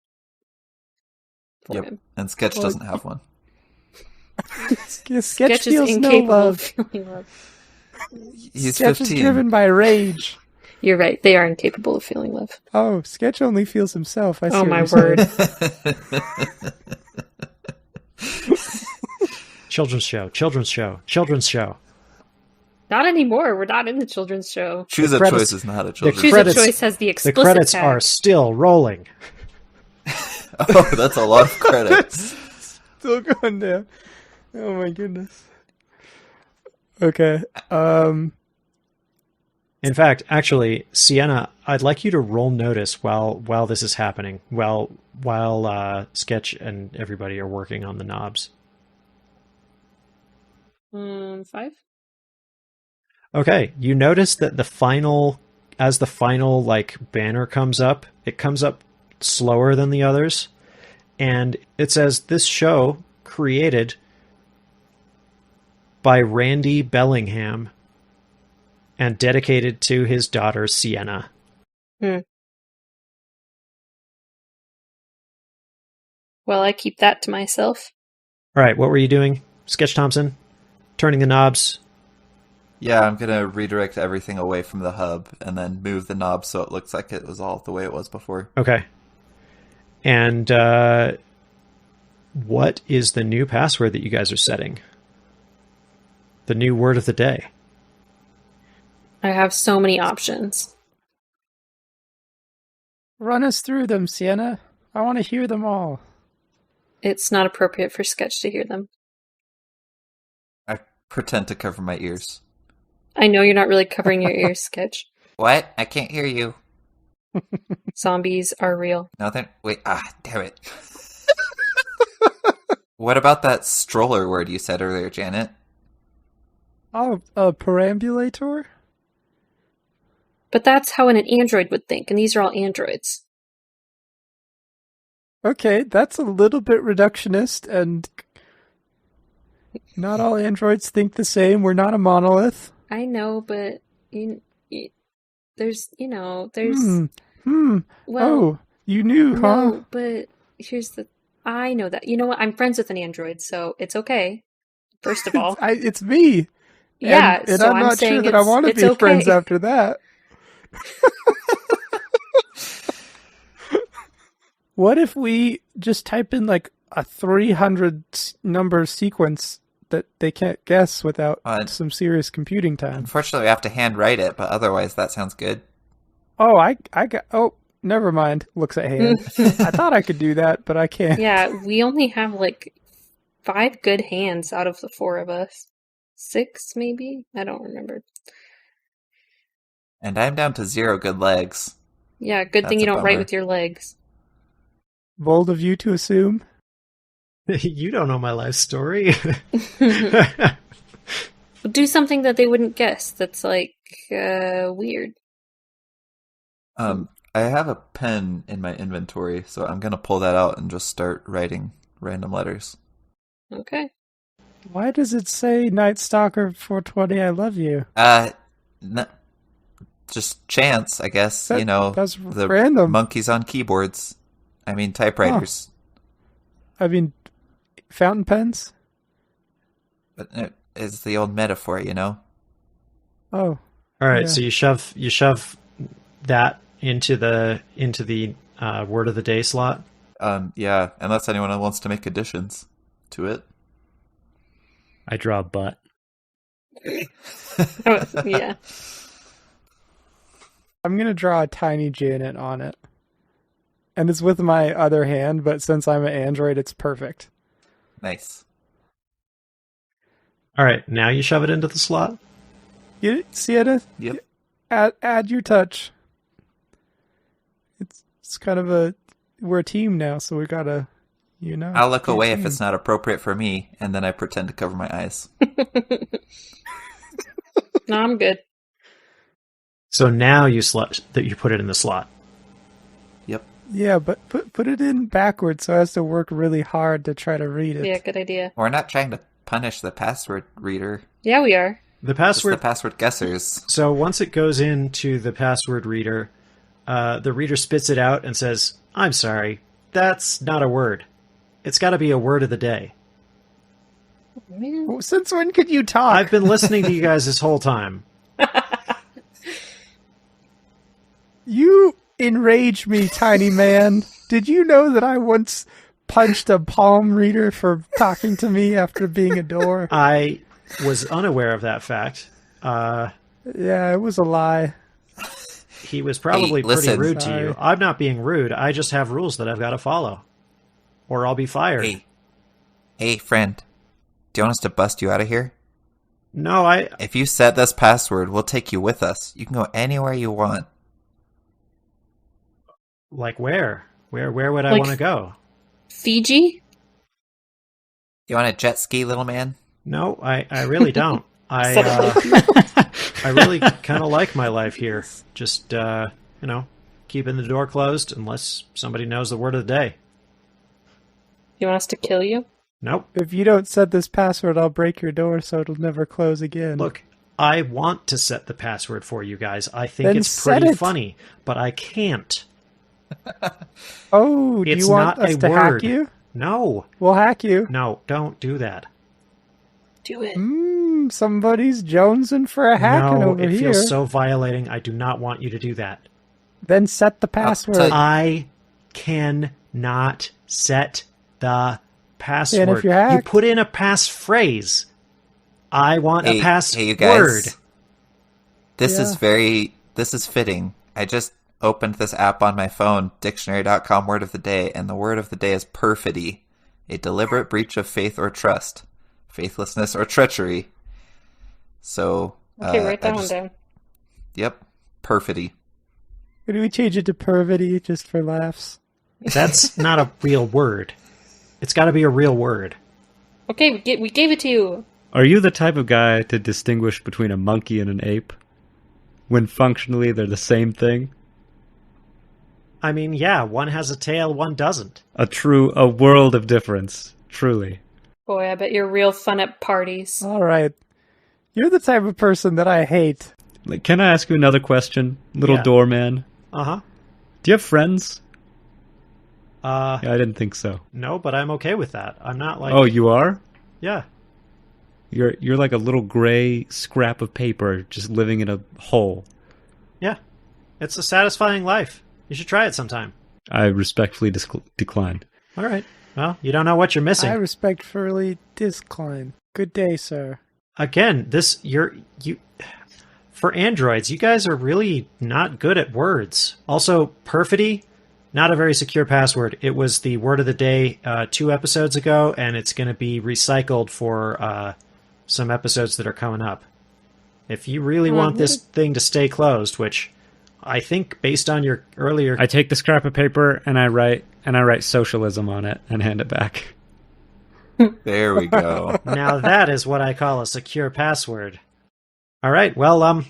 For Yep. him. And Sketch doesn't have one. Sketch Sketch feels is no incapable of love. feeling love. He's Sketch 15. is driven by rage. You're right. They are incapable of feeling love. Oh, Sketch only feels himself. I see Oh what my you're saying. word. Children's show, children's show, children's show. Not anymore. We're not in the children's show. Choose The a credits- Choice is not a children's Choose credits- a choice has the The explicit credits tag. are still rolling. Oh, that's a lot of credits. Still going down. Oh my goodness. Okay. In fact, actually, Sienna, I'd like you to roll notice while this is happening, while Sketch and everybody are working on the knobs. 5? Okay, you notice that as the final like banner comes up, it comes up slower than the others, and it says this show created by Randy Bellingham and dedicated to his daughter Sienna. Well, I keep that to myself. All right, what were you doing, Sketch Thompson? Turning the knobs. Yeah, I'm going to redirect everything away from the hub and then move the knob so it looks like it was all the way it was before. Okay. And what is the new password that you guys are setting? The new word of the day. I have so many options. Run us through them, Sienna. I want to hear them all. It's not appropriate for Sketch to hear them. I pretend to cover my ears. I know you're not really covering your ears, Sketch. What? I can't hear you. Zombies are real. Nothing? Wait, damn it. What about that stroller word you said earlier, Janet? Oh, a perambulator? But that's how an android would think, and these are all androids. Okay, that's a little bit reductionist, and not all androids think the same. We're not a monolith. I know, but there's. Well, oh, you knew, huh? No, but here's the. I know that. You know what? I'm friends with an android, so it's okay. First of all, It's me. yeah. And so I'm not saying sure that I want to it's be okay. friends after that. What if we just type in like a 300 number sequence that they can't guess without some serious computing time? Unfortunately, we have to handwrite it, but otherwise that sounds good. Oh, I got. Oh, never mind. Looks at hand. I thought I could do that, but I can't. Yeah, we only have like 5 good hands out of the 4 of us. 6, maybe? I don't remember. And I'm down to 0 good legs. Yeah, good thing That's you a don't write bummer. with your legs. Bold of you to assume. You don't know my life story. Do something that they wouldn't guess. That's like weird. I have a pen in my inventory, so I'm gonna pull that out and just start writing random letters. Okay. Why does it say Night Stalker 420 I love you? Just chance, I guess. That's the random. monkeys on keyboards. I mean, typewriters. I mean, fountain pens? But it's the old metaphor, Oh. All right, Yeah. so you shove that into the word of the day slot. Yeah, unless anyone wants to make additions to it. I draw a butt. Yeah. I'm going to draw a tiny Janet on it. And it's with my other hand, but since I'm an android, it's perfect. Nice. All right, now you shove it into the slot. You see it? Yep. Add your touch. It's kind of we're a team now, so we gotta, I'll look be a away if team. it's not appropriate for me, and then I pretend to cover my eyes. No, I'm good. So now you put it in the slot. Yep. Yeah, but put it in backwards so it has to work really hard to try to read it. Yeah, good idea. We're not trying to punish the password reader. Yeah, we are. The Just password. the password guessers. So once it goes into the password reader, the reader spits it out and says, "I'm sorry, that's not a word. It's got to be a word of the day." Man. Well, since when could you talk? I've been listening to you guys this whole time. You enrage me, tiny man. Did you know that I once punched a palm reader for talking to me after being a door? I was unaware of that fact. Yeah, it was a lie. He was probably Hey, pretty listen. rude to Sorry. you. I'm not being rude. I just have rules that I've got to follow, or I'll be fired. Hey, friend. Do you want us to bust you out of here? No, If you set this password, we'll take you with us. You can go anywhere you want. like where? Where would I Like- want to go? Fiji? You want a jet ski, little man? No, I really don't. I really kind of like my life here. Just keeping the door closed unless somebody knows the word of the day. You want us to kill you? Nope. If you don't set this password, I'll break your door so it'll never close again. Look, I want to set the password for you guys. I think Then it's set pretty it. funny, but I can't. Oh, do It's you want not us a to word. hack you? No, We'll hack you. no, don't do that. Do it. Somebody's jonesing for a hacking No, over it here. feels so violating. I do not want you to do that. Then set the password. tell you- I cannot set the password. And if you're You hacked- put in a passphrase. I want a password. Hey, you guys. This Yeah. this is fitting. I just opened this app on my phone, dictionary.com word of the day, and the word of the day is perfidy, a deliberate breach of faith or trust, faithlessness or treachery. So, Okay, write I that one just- down. Yep, perfidy. Could we change it to pervity just for laughs? That's not a real word. It's got to be a real word. Okay, we gave it to you. Are you the type of guy to distinguish between a monkey and an ape? When functionally they're the same thing? I mean, yeah, one has a tail, one doesn't. A world of difference. Truly. Boy, I bet you're real fun at parties. All right. You're the type of person that I hate. Like, can I ask you another question, little Yeah. doorman? Uh-huh. Do you have friends? Yeah, I didn't think so. no, but I'm okay with that. I'm not like... Oh, you are? Yeah. You're like a little gray scrap of paper just living in a hole. Yeah. It's a satisfying life. You should try it sometime. I respectfully decline. All right. Well, you don't know what you're missing. I respectfully decline. Good day, sir. Again, for androids, you guys are really not good at words. Also, perfidy, not a very secure password. It was the word of the day 2 episodes ago, and it's going to be recycled for some episodes that are coming up. If you really want this thing to stay closed, which I think based on your earlier... I take the scrap of paper and I write socialism on it and hand it back. There we go. Now that is what I call a secure password. All right, well,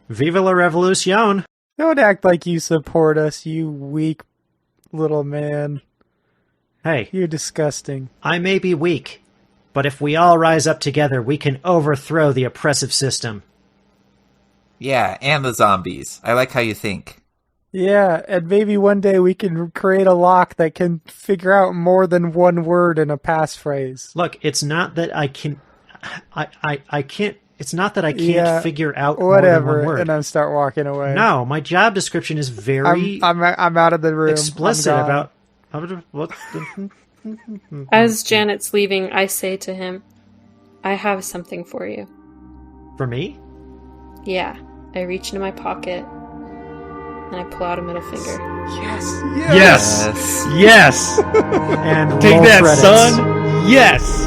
viva la revolution. Don't act like you support us, you weak little man. Hey, You're disgusting. I may be weak, but if we all rise up together, we can overthrow the oppressive system. Yeah, and the zombies. I like how you think. Yeah, and maybe one day we can create a lock that can figure out more than one word in a passphrase. Look, it's not that I can... I can't... It's not that I can't figure out more than Whatever, one word. and I start walking away. No, my job description is very I'm out of the room. explicit I'm gone. about what. As Janet's leaving, I say to him, I have something for you. For me? Yeah. I reach into my pocket and I pull out a middle finger. Yes. Yes. Yes. And Take roll that, credits. son. Yes.